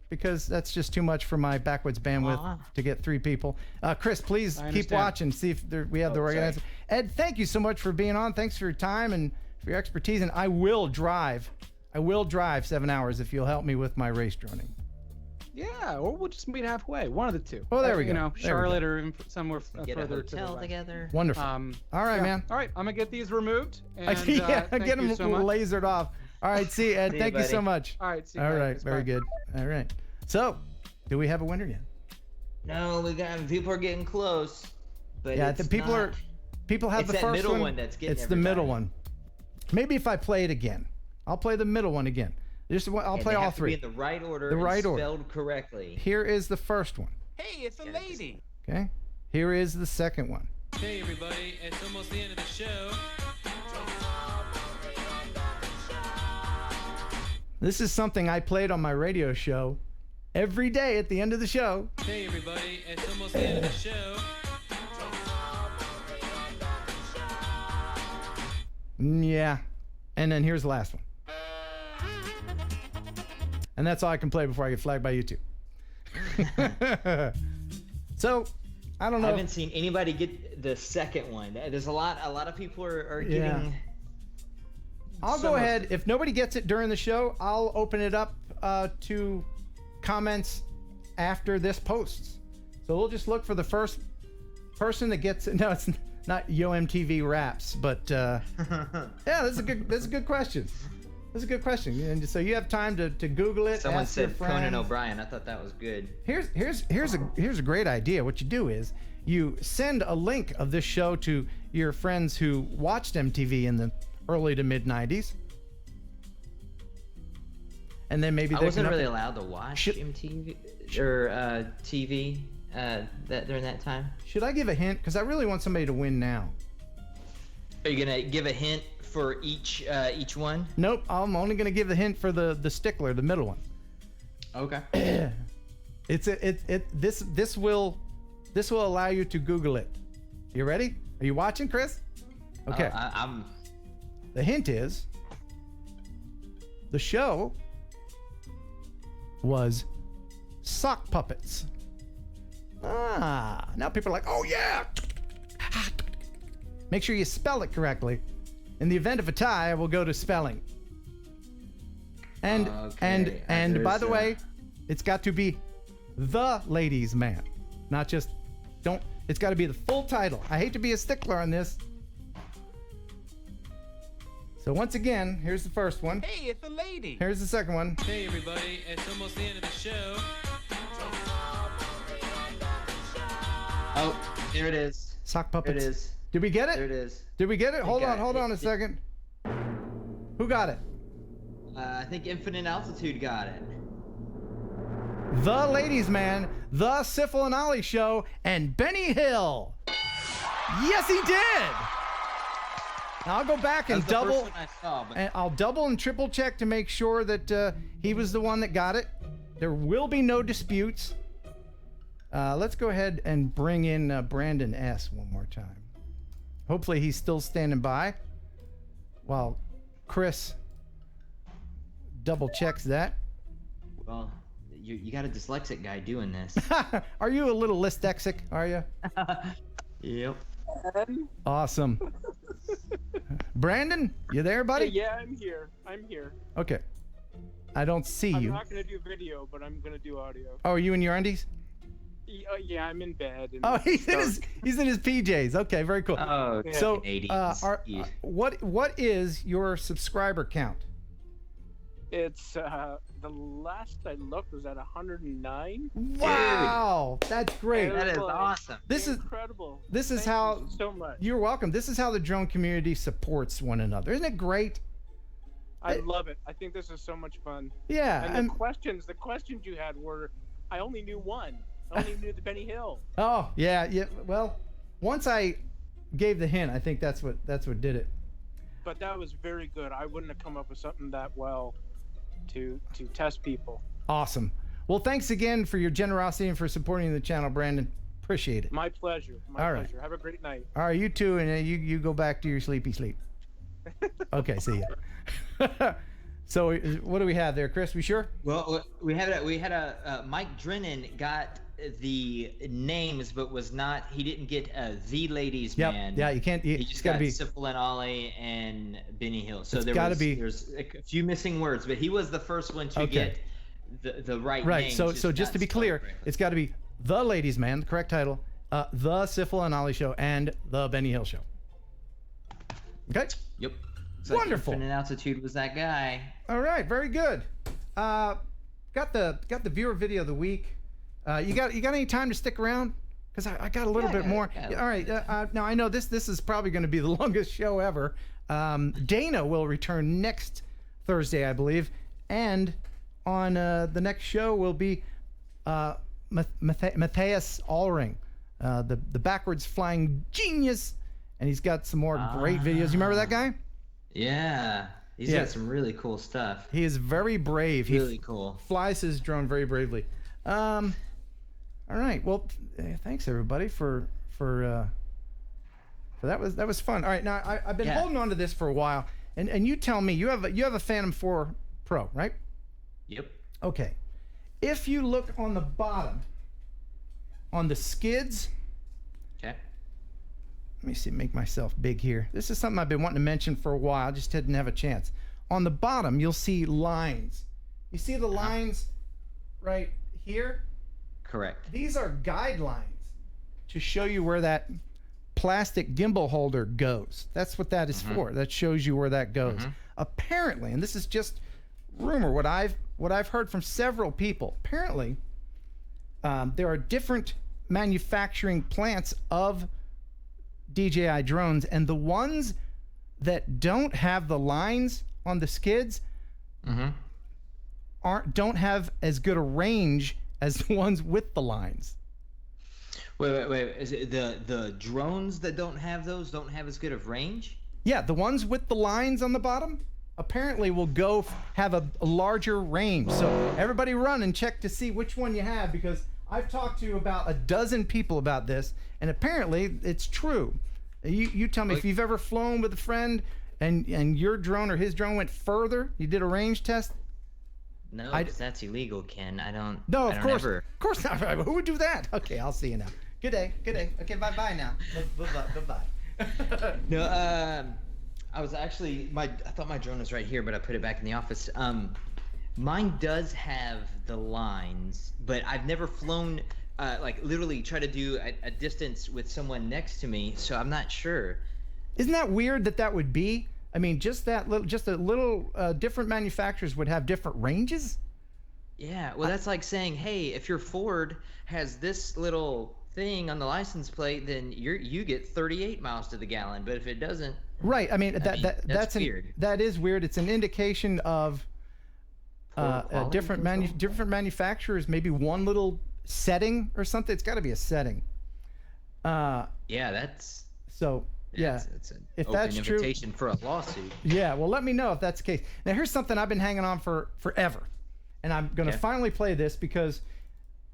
because that's just too much for my backwoods bandwidth to get 3 people. Chris, please keep watching, see if we have the right answer. Ed, thank you so much for being on. Thanks for your time and for your expertise. And I will drive 7 hours if you'll help me with my race droning. Yeah, or we'll just meet halfway. One of the two. Oh, there we go. You know, There we Charlotte go. or somewhere Get a further to the hotel right. together. Wonderful. All right, yeah. man. All right, I'm gonna get these removed. And, Yeah, thank get you them so much. lasered off. All right, see you, Ed. See you, Thank you so buddy. much. All right, see you All guys. right, very Bye. good. All right. So, do we have a winner yet? No, people are getting close. But Yeah, it's the people not. have It's the that first middle one. one that's getting It's the middle everybody. one. Maybe if I play it again, I'll play the middle one again. I'll And play they all have to be 3. in the right order. The and right order. spelled correctly. Here is the first one. Hey, it's a lady. Okay. Here is the second one. Hey, everybody, it's almost the end of the show. This is something I played on my radio show every day at the end of the show. Hey, everybody, it's almost the end of the show. Yeah. And then here's the last one. And that's all I can play before I get flagged by YouTube. So, I don't know. I haven't seen anybody get the second one. There's a lot of people are getting. I'll go ahead. If nobody gets it during the show, I'll open it up to comments after this posts. So we'll just look for the first person that gets it. No, it's not Yo MTV Raps, but yeah, that's a good question. That's a good question. And so you have time to Google it. Someone ask your said Conan friends. O'Brien. I thought that was good. Here's a great idea. What you do is you send a link of this show to your friends who watched MTV in the early to mid 90s, and then maybe I they wasn't can really allowed to watch MTV or TV that during that time. Should I give a hint? Because I really want somebody to win now. Are you gonna give a hint for each one? Nope. I'm only gonna give the hint for the stickler, the middle one. Okay. This will allow you to Google it. You ready? Are you watching, Chris? Okay. I'm. The hint is the show was sock puppets. Now people are like, oh yeah. Make sure you spell it correctly. In the event of a tie, we'll go to spelling. And by the way, it's got to be the ladies' man, not just it's got to be the full title. I hate to be a stickler on this. So once again, here's the first one. Hey, it's a lady. Here's the second one. Hey, everybody, it's almost the end of the show. Oh, there it is. Sock puppets. There it is. Did we get it? There it is. Did we get it? Hold got on a second. Who got it? I think Infinite Altitude got it. The Ladies Man, the SiFI and Olly Show, and Benny Hill. Yes, he did. Now I'll go back and That's the double. first one I saw, but And I'll double and triple check to make sure that he was the one that got it. There will be no disputes. Let's go ahead and bring in Brandon S. one more time. Hopefully he's still standing by while Chris double checks that. well, you got a dyslexic guy doing this. Are you a little dyslexic? Are you? Yep. Awesome. Brandon, you there, buddy? Yeah, I'm here. I'm here. Okay. I don't see I'm you. not gonna do video, but I'm gonna do audio. Oh, are you in your undies? Yeah, I'm in bed. And Oh, he's in his PJs. Okay, very cool. Oh, So, Canadians. what is your subscriber count? It's the last I looked was at 109. Wow, that's great. That is awesome. This is incredible. This is Thank how. you so much. You're welcome. This is how the drone community supports one another. Isn't it great? I love it. I think this is so much fun. Yeah. And the questions you had were, I only knew one. I only knew the Benny Hill. Oh yeah. Well, once I gave the hint, I think that's what did it. But that was very good. I wouldn't have come up with something that well to test people. Awesome. Well, thanks again for your generosity and for supporting the channel, Brandon. Appreciate it. My pleasure. My All right. pleasure. Have a great night. All right, you too, and you go back to your sleepy sleep. Okay, see ya. So what do we have there, Chris? We sure? Well, we had a Mike Drennan got the names, but he didn't get the ladies man. Yeah, you can't. He just got SiFI and Olly and Benny Hill. So there's a few missing words, but he was the first one to get the right Right. names. So just to be clear, it's got to be the ladies man, the correct title, the SiFI and Olly Show, and the Benny Hill Show. Okay. Yep. Wonderful. Infinite Altitude was that guy. All right, very good. Got the viewer video of the week. You got any time to stick around? Because I got a little bit more. All right. Now I know this is probably going to be the longest show ever. Dana will return next Thursday, I believe, and on the next show will be Matthias Allring, the backwards flying genius, and he's got some more great videos. You remember that guy? Yeah. He's got some really cool stuff. He is very brave. Really cool. Flies his drone very bravely. All right. Well, thanks everybody for that was fun. All right. Now I've been holding on to this for a while, and you tell me you have a Phantom 4 Pro, right? Yep. Okay. If you look on the bottom, on the skids. Okay. Let me see, make myself big here. This is something I've been wanting to mention for a while. I just didn't have a chance. On the bottom, you'll see lines. You see the lines right here? Correct. These are guidelines to show you where that plastic gimbal holder goes. That's what that is for. That shows you where that goes. Apparently, and this is just rumor, what I've heard from several people. Apparently, there are different manufacturing plants of DJI drones, and the ones that don't have the lines on the skids don't have as good a range as the ones with the lines. Wait. Is it the drones that don't have those don't have as good of range? Yeah, the ones with the lines on the bottom apparently will have a larger range. So everybody run and check to see which one you have, because I've talked to about a dozen people about this, and apparently it's true. You tell me if you've ever flown with a friend and your drone or his drone went further, you did a range test. No, because that's illegal, Ken. No, of course not. Who would do that? Okay, I'll see you now. Good day. Okay, bye now. Bye. No, I thought my drone was right here, but I put it back in the office. Mine does have the lines, but I've never flown, literally try to do a distance with someone next to me, so I'm not sure. Isn't that weird that would be? I mean, just a little different manufacturers would have different ranges? Yeah, well, that's like saying, hey, if your Ford has this little thing on the license plate, then you get 38 miles to the gallon, but if it doesn't... Right, I mean, that's weird. That is weird. It's an indication of different manufacturers, maybe one little setting or something. It's got to be a setting. Yeah, that's... So... Yeah, it's an if open that's invitation true, for a lawsuit. Yeah, well, let me know if that's the case. Now, here's something I've been hanging on for forever, and I'm going to finally play this because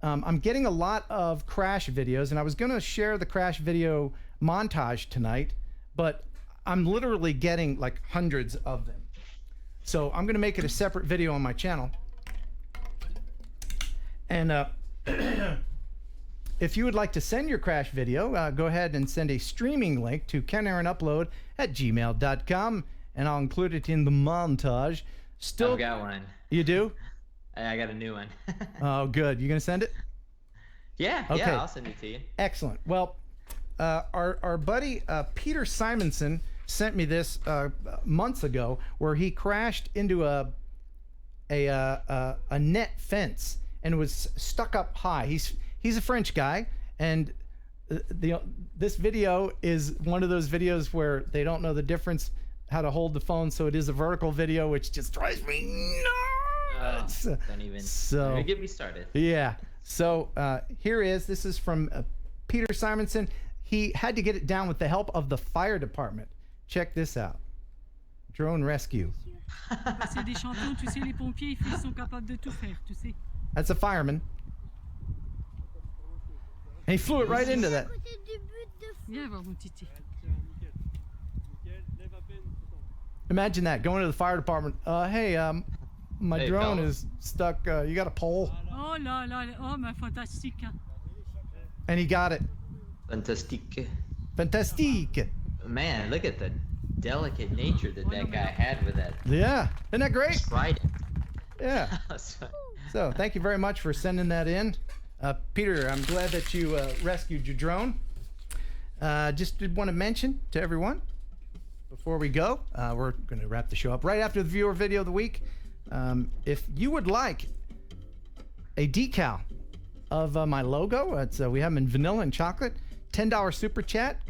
I'm getting a lot of crash videos, and I was going to share the crash video montage tonight, but I'm literally getting like hundreds of them. So I'm going to make it a separate video on my channel. And if you would like to send your crash video, go ahead and send a streaming link to kenaaronupload@gmail.com, and I'll include it in the montage. I've got one. You do? I got a new one. Oh, good. You gonna send it? Yeah. Okay. Yeah, I'll send it to you. Excellent. Well, our buddy Peter Simonson sent me this months ago, where he crashed into a net fence and was stuck up high. He's a French guy, and this video is one of those videos where they don't know the difference how to hold the phone, so it is a vertical video, which just drives me nuts. Don't even get me started. Yeah. So this is from Peter Simonson. He had to get it down with the help of the fire department. Check this out. Drone rescue. That's a fireman. And he flew it right into that. Imagine that, going to the fire department. Hey, my drone is stuck. You got a pole? Oh là là, oh mais fantastique. And he got it. Fantastique. Fantastique. Man, look at the delicate nature that guy had with that. Yeah, isn't that great? Trident. Yeah. So thank you very much for sending that in. Peter, I'm glad that you rescued your drone. Just did want to mention to everyone before we go, we're going to wrap the show up right after the viewer video of the week. If you would like a decal of my logo, it's we have them in vanilla and chocolate. $10 super chat.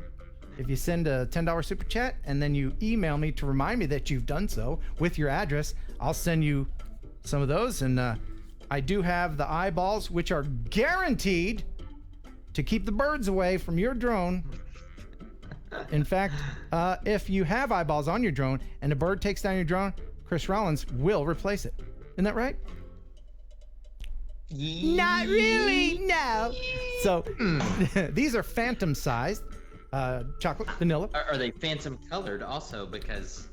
If you send a $10 super chat and then you email me to remind me that you've done so with your address, I'll send you some of those. And I do have the eyeballs, which are guaranteed to keep the birds away from your drone. In fact, if you have eyeballs on your drone and a bird takes down your drone, Chris Rollins will replace it. Isn't that right? Not really, no. So these are phantom sized, chocolate, vanilla. Are they phantom colored also? Because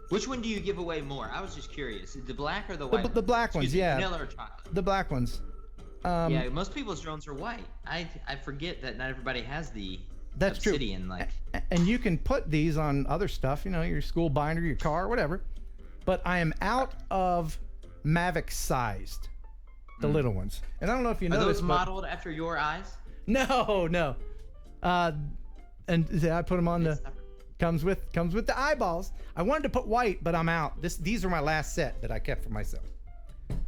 which one do you give away more? I was just curious. The black or the white? The black ones, yeah. Vanilla or chocolate? The black ones. Yeah, most people's drones are white. I forget that not everybody has the That's obsidian, true. Like. And you can put these on other stuff, you know, your school binder, your car, whatever. But I am out of Mavic sized, the little ones. And I don't know if you know Are those this, modeled after your eyes? No. And I put them on the comes with the eyeballs. I wanted to put white, but I'm out. These are my last set that I kept for myself.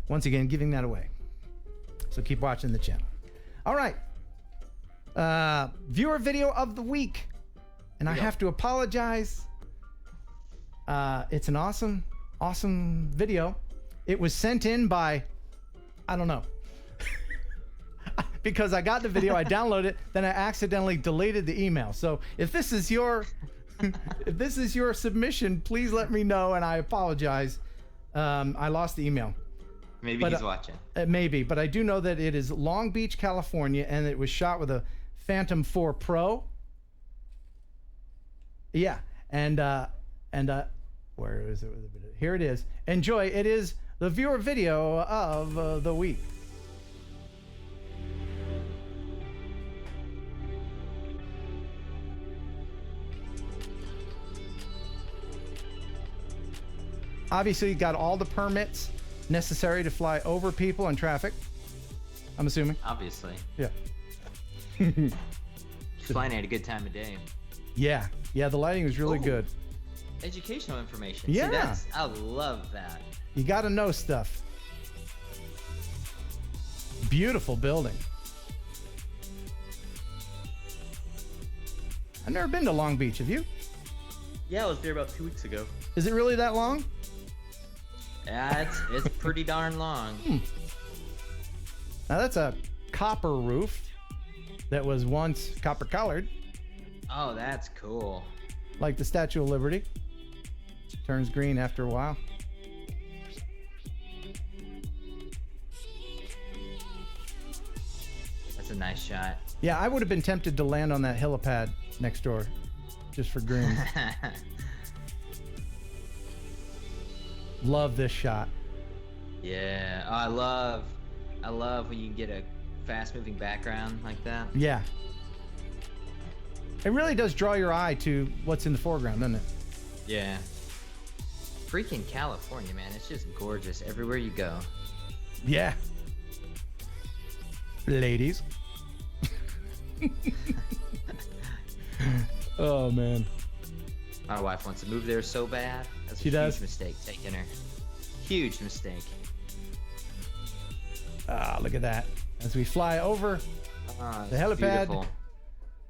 Once again, giving that away. So keep watching the channel. All right. Viewer video of the week. And I have to apologize. It's an awesome video. It was sent in by, I don't know. Because I got the video, I downloaded it, then I accidentally deleted the email. So if this is your submission, please let me know, and I apologize. I lost the email. Maybe he's watching. Maybe, but I do know that it is Long Beach, California, and it was shot with a Phantom 4 Pro. Yeah, and where is it? Here it is. Enjoy. It is the viewer video of the week. Obviously, you got all the permits necessary to fly over people and traffic. I'm assuming. Obviously. Yeah. Flying at a good time of day. Yeah. The lighting was really good. Educational information. Yeah. See, I love that. You got to know stuff. Beautiful building. I've never been to Long Beach. Have you? Yeah, I was there about 2 weeks ago. Is it really that long? Yeah, it's pretty darn long. Now that's a copper roof that was once copper colored. Oh, that's cool. Like the Statue of Liberty. Turns green after a while. That's a nice shot. Yeah, I would have been tempted to land on that helipad next door just for grins. Love this shot. Yeah, I love when you can get a fast-moving background like that. Yeah. It really does draw your eye to what's in the foreground, doesn't it? Yeah. Freaking California, man. It's just gorgeous everywhere you go. Yeah. Ladies. Oh, man. My wife wants to move there so bad. That's a huge mistake taking her. Huge mistake. Ah, look at that. As we fly over the helipad. Beautiful.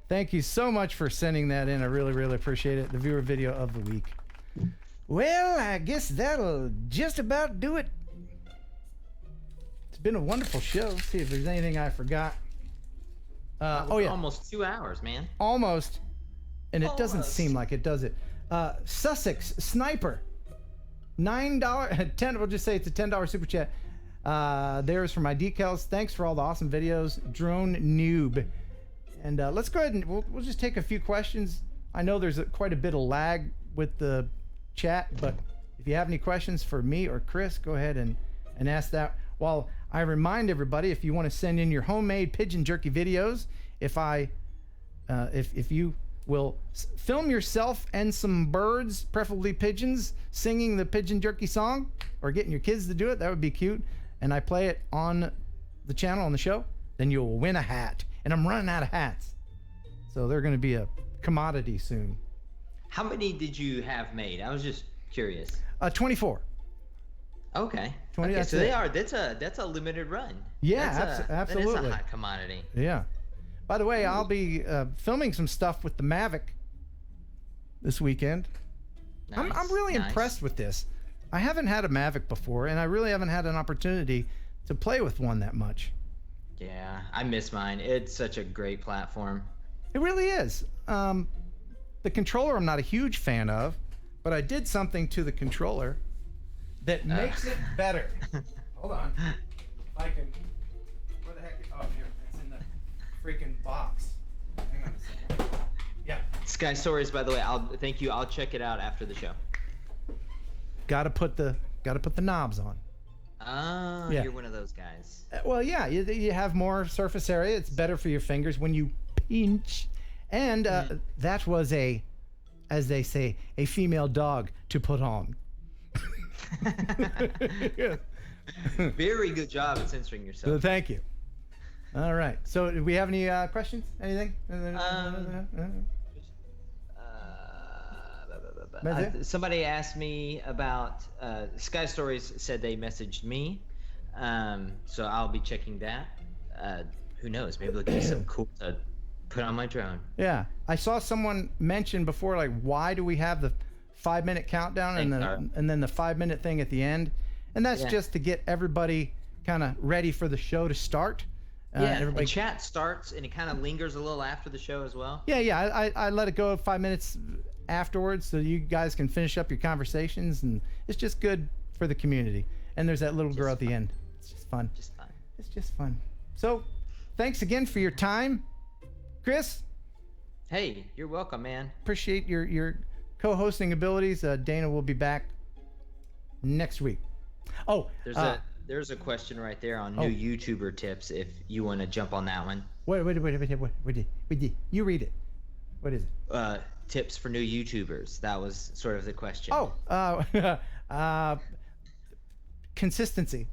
Thank you so much for sending that in. I really, really appreciate it. The viewer video of the week. Well, I guess that'll just about do it. It's been a wonderful show. Let's see if there's anything I forgot. Oh, yeah. Almost 2 hours, man. Almost. And it doesn't seem like it, does it? Sussex Sniper. $9, 10. We'll just say it's a $10 super chat. There's for my decals. Thanks for all the awesome videos. Drone Noob. And let's go ahead and we'll just take a few questions. I know there's quite a bit of lag with the chat, but if you have any questions for me or Chris, go ahead and ask that. While I remind everybody, if you want to send in your homemade pigeon jerky videos, if you will film yourself and some birds, preferably pigeons, singing the pigeon jerky song, or getting your kids to do it, that would be cute. And I play it on the channel, on the show, then you'll win a hat. And I'm running out of hats, so they're going to be a commodity soon. How many did you have made? I was just curious. 24. Okay. 20. Okay, That's so it. that's a limited run. Yeah, absolutely. That is a hot commodity. Yeah. By the way, I'll be filming some stuff with the Mavic this weekend. Nice, I'm really nice. impressed with this. I haven't had a Mavic before, and I really haven't had an opportunity to play with one that much. Yeah, I miss mine. It's such a great platform. It really is. The controller I'm not a huge fan of, but I did something to the controller that makes it better. Hold on. If I can. Where the heck? Oh, here. It's in the freaking box. Hang on a second. Yeah. Sky Stories, by the way, thank you. I'll check it out after the show. Gotta put the knobs on. Oh, Yeah. You're one of those guys. Well, yeah, you have more surface area. It's better for your fingers when you pinch. And that was as they say, a female dog to put on. Yeah. Very good job at censoring So yourself. thank you. All right. So do we have any questions? Anything? Somebody asked me about Sky Stories said they messaged me, so I'll be checking that. Who knows? Maybe they'll give me something cool to put on my drone. Yeah, I saw someone mention before, like, why do we have the 5-minute countdown and then the 5-minute thing at the end? And that's just to get everybody kind of ready for the show to start. And chat starts and it kind of lingers a little after the show as well. Yeah. I let it go 5 minutes afterwards so you guys can finish up your conversations, and it's just good for the community. And there's that little girl at the end. It's just fun. It's just fun. So thanks again for your time, Chris. Hey, you're welcome, man. Appreciate your co-hosting abilities. Dana will be back next week. Oh, there's a question right there on new YouTuber tips if you want to jump on that one. Wait. You read it. What is it? Tips for new YouTubers. That was sort of the question. Consistency.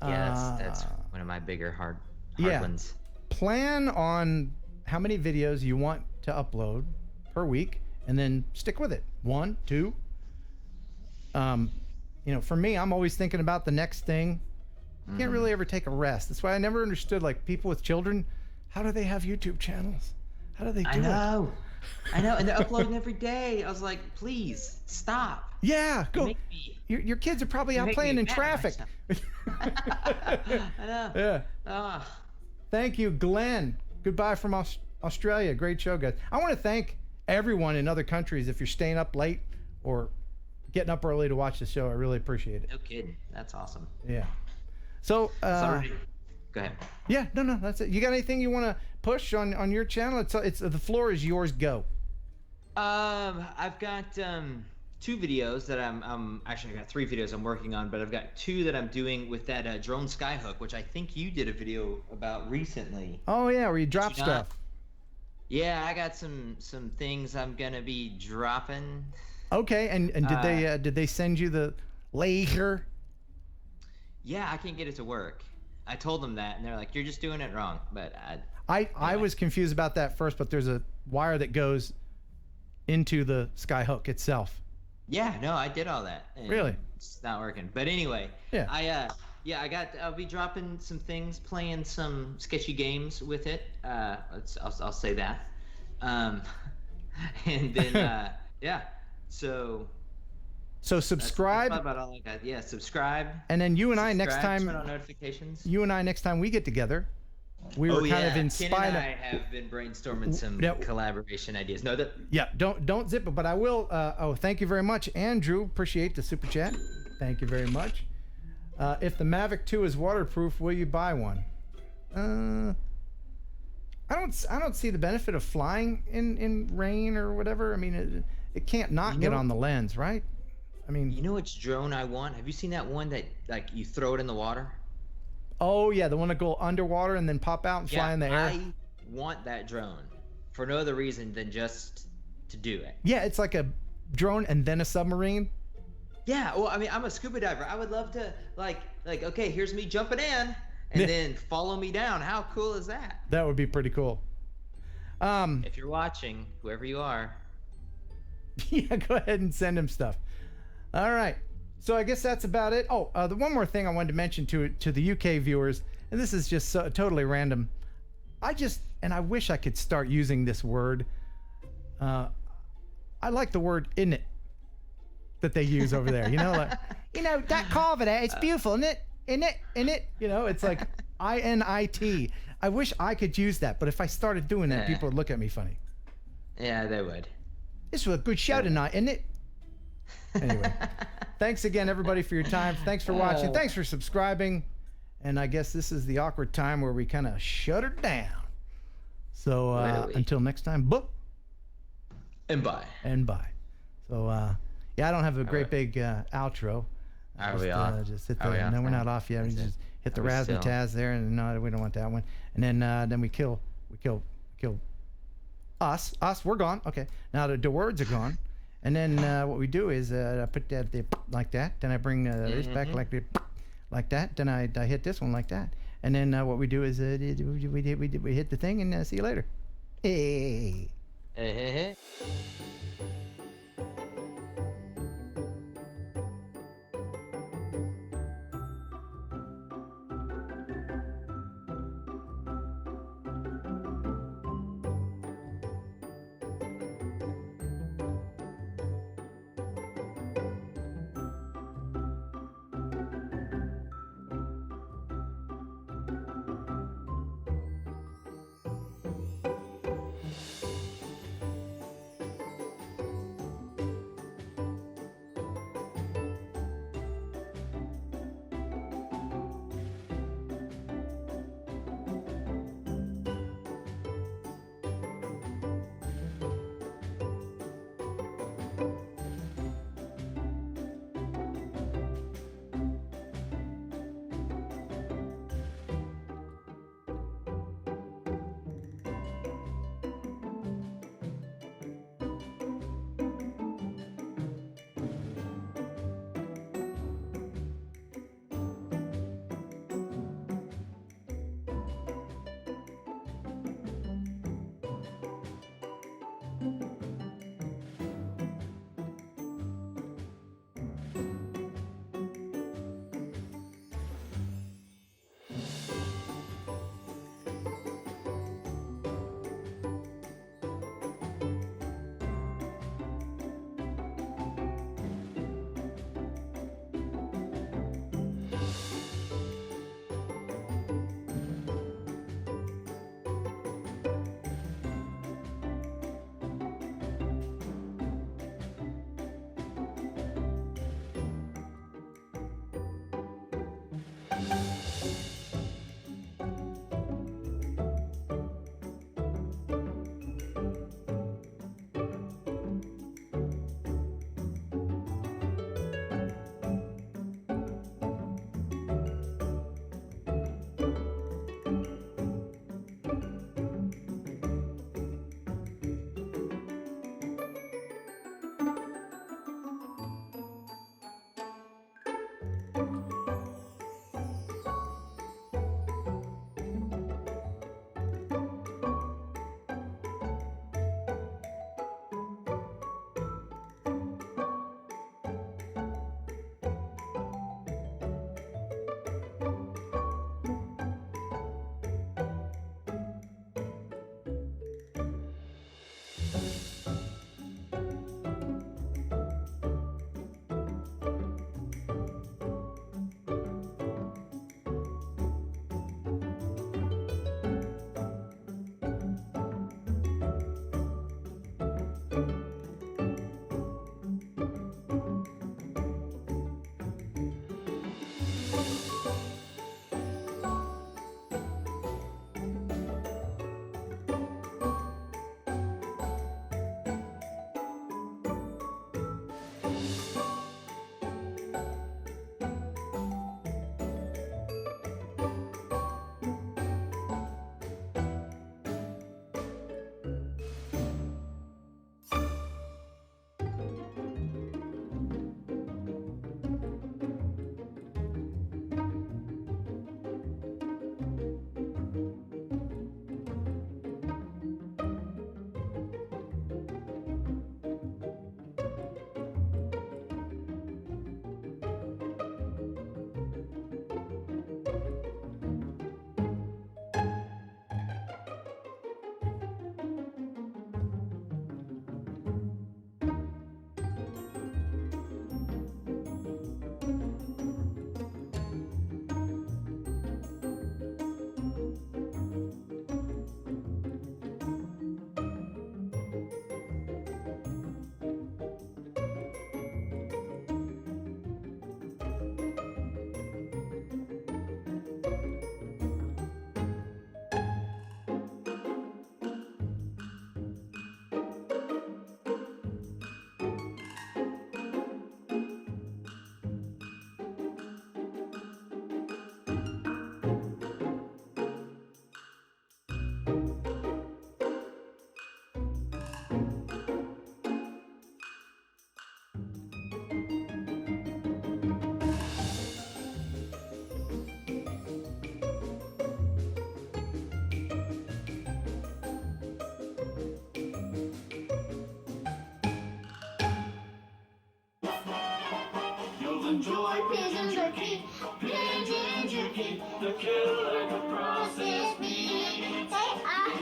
Yeah, that's one of my bigger hard ones. Plan on how many videos you want to upload per week, and then stick with it. 1, 2. For me, I'm always thinking about the next thing. You can't really ever take a rest. That's why I never understood, like, people with children, how do they have YouTube channels? How do they do it? I know, and they're uploading every day. I was like, please stop. Yeah, go. Your kids are probably out playing in traffic. I know. Yeah. Thank you, Glenn. Goodbye from Australia. Great show, guys. I want to thank everyone in other countries. If you're staying up late or getting up early to watch the show, I really appreciate it. No kidding. That's awesome. Yeah. So, sorry. Go ahead. Yeah, no, that's it. You got anything you want to push on your channel? It's the floor is yours. Go. I've got 2 videos that I'm actually, I got 3 videos I'm working on, but I've got 2 that I'm doing with that drone skyhook, which I think you did a video about recently. Oh yeah, where you drop stuff. Yeah, I got some things I'm gonna be dropping. Okay, and did they send you the laser? Yeah, I can't get it to work. I told them that, and they're like, "You're just doing it wrong." But I was confused about that first, but there's a wire that goes into the skyhook itself. Yeah, no, I did all that. Really? It's not working. But anyway, I'll be dropping some things, playing some sketchy games with it. I'll say that. And then So subscribe. About all I got. Yeah, subscribe. And then you and I next time. Turn on notifications. You and I next time we get together, we were kind of inspired. Ken and I have been brainstorming some collaboration ideas. Don't zip it, but I will. Thank you very much, Andrew. Appreciate the super chat. Thank you very much. If the Mavic 2 is waterproof, will you buy one? I don't see the benefit of flying in rain or whatever. I mean, it can't not get on the lens, right? I mean, you know which drone I want? Have you seen that one that like you throw it in the water? Oh yeah, the one that go underwater and then pop out and fly in the air. I want that drone for no other reason than just to do it. Yeah, it's like a drone and then a submarine. Yeah, well, I mean, I'm a scuba diver. I would love to like okay, here's me jumping in and then follow me down. How cool is that? That would be pretty cool. If you're watching, whoever you are. Yeah, go ahead and send him stuff. All right. So I guess that's about it. Oh, the one more thing I wanted to mention to the UK viewers, and this is just totally random. I wish I could start using this word. I like the word "in it" that they use over there. You know, like, that carver there, it's beautiful, isn't it? In it. You know, it's like INIT. I wish I could use that, but if I started doing that, people would look at me funny. Yeah, they would. This was a good show tonight, isn't it? Anyway, thanks again, everybody, for your time. Thanks for watching. Thanks for subscribing. And I guess this is the awkward time where we kind of shut her down. So until next time, book. And bye. So, yeah, I don't have a great big outro. Are we off? Just hit the, no, we're not off yet. We just hit the razzmatazz there, and no, we don't want that one. And then we kill us. We're gone. Okay. Now the words are gone. And then what we do is I put that like that. Then I bring this back like that. Then I hit this one like that. And then what we do is we hit the thing and see you later. Hey. Hey. The killer can process meat.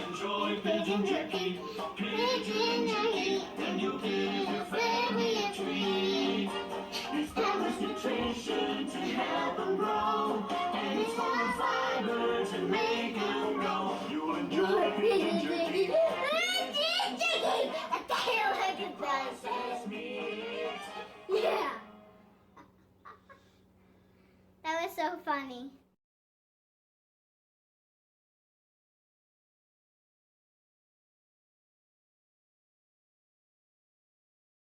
Enjoy pigeon jerky, pigeon jerky, and you'll give your family a treat. It's balanced nutrition to help them grow, and it's full of fiber to make them grow. You'll enjoy pigeon jerky. Pigeon jerky, a killer can process meat. Yeah. That was so funny.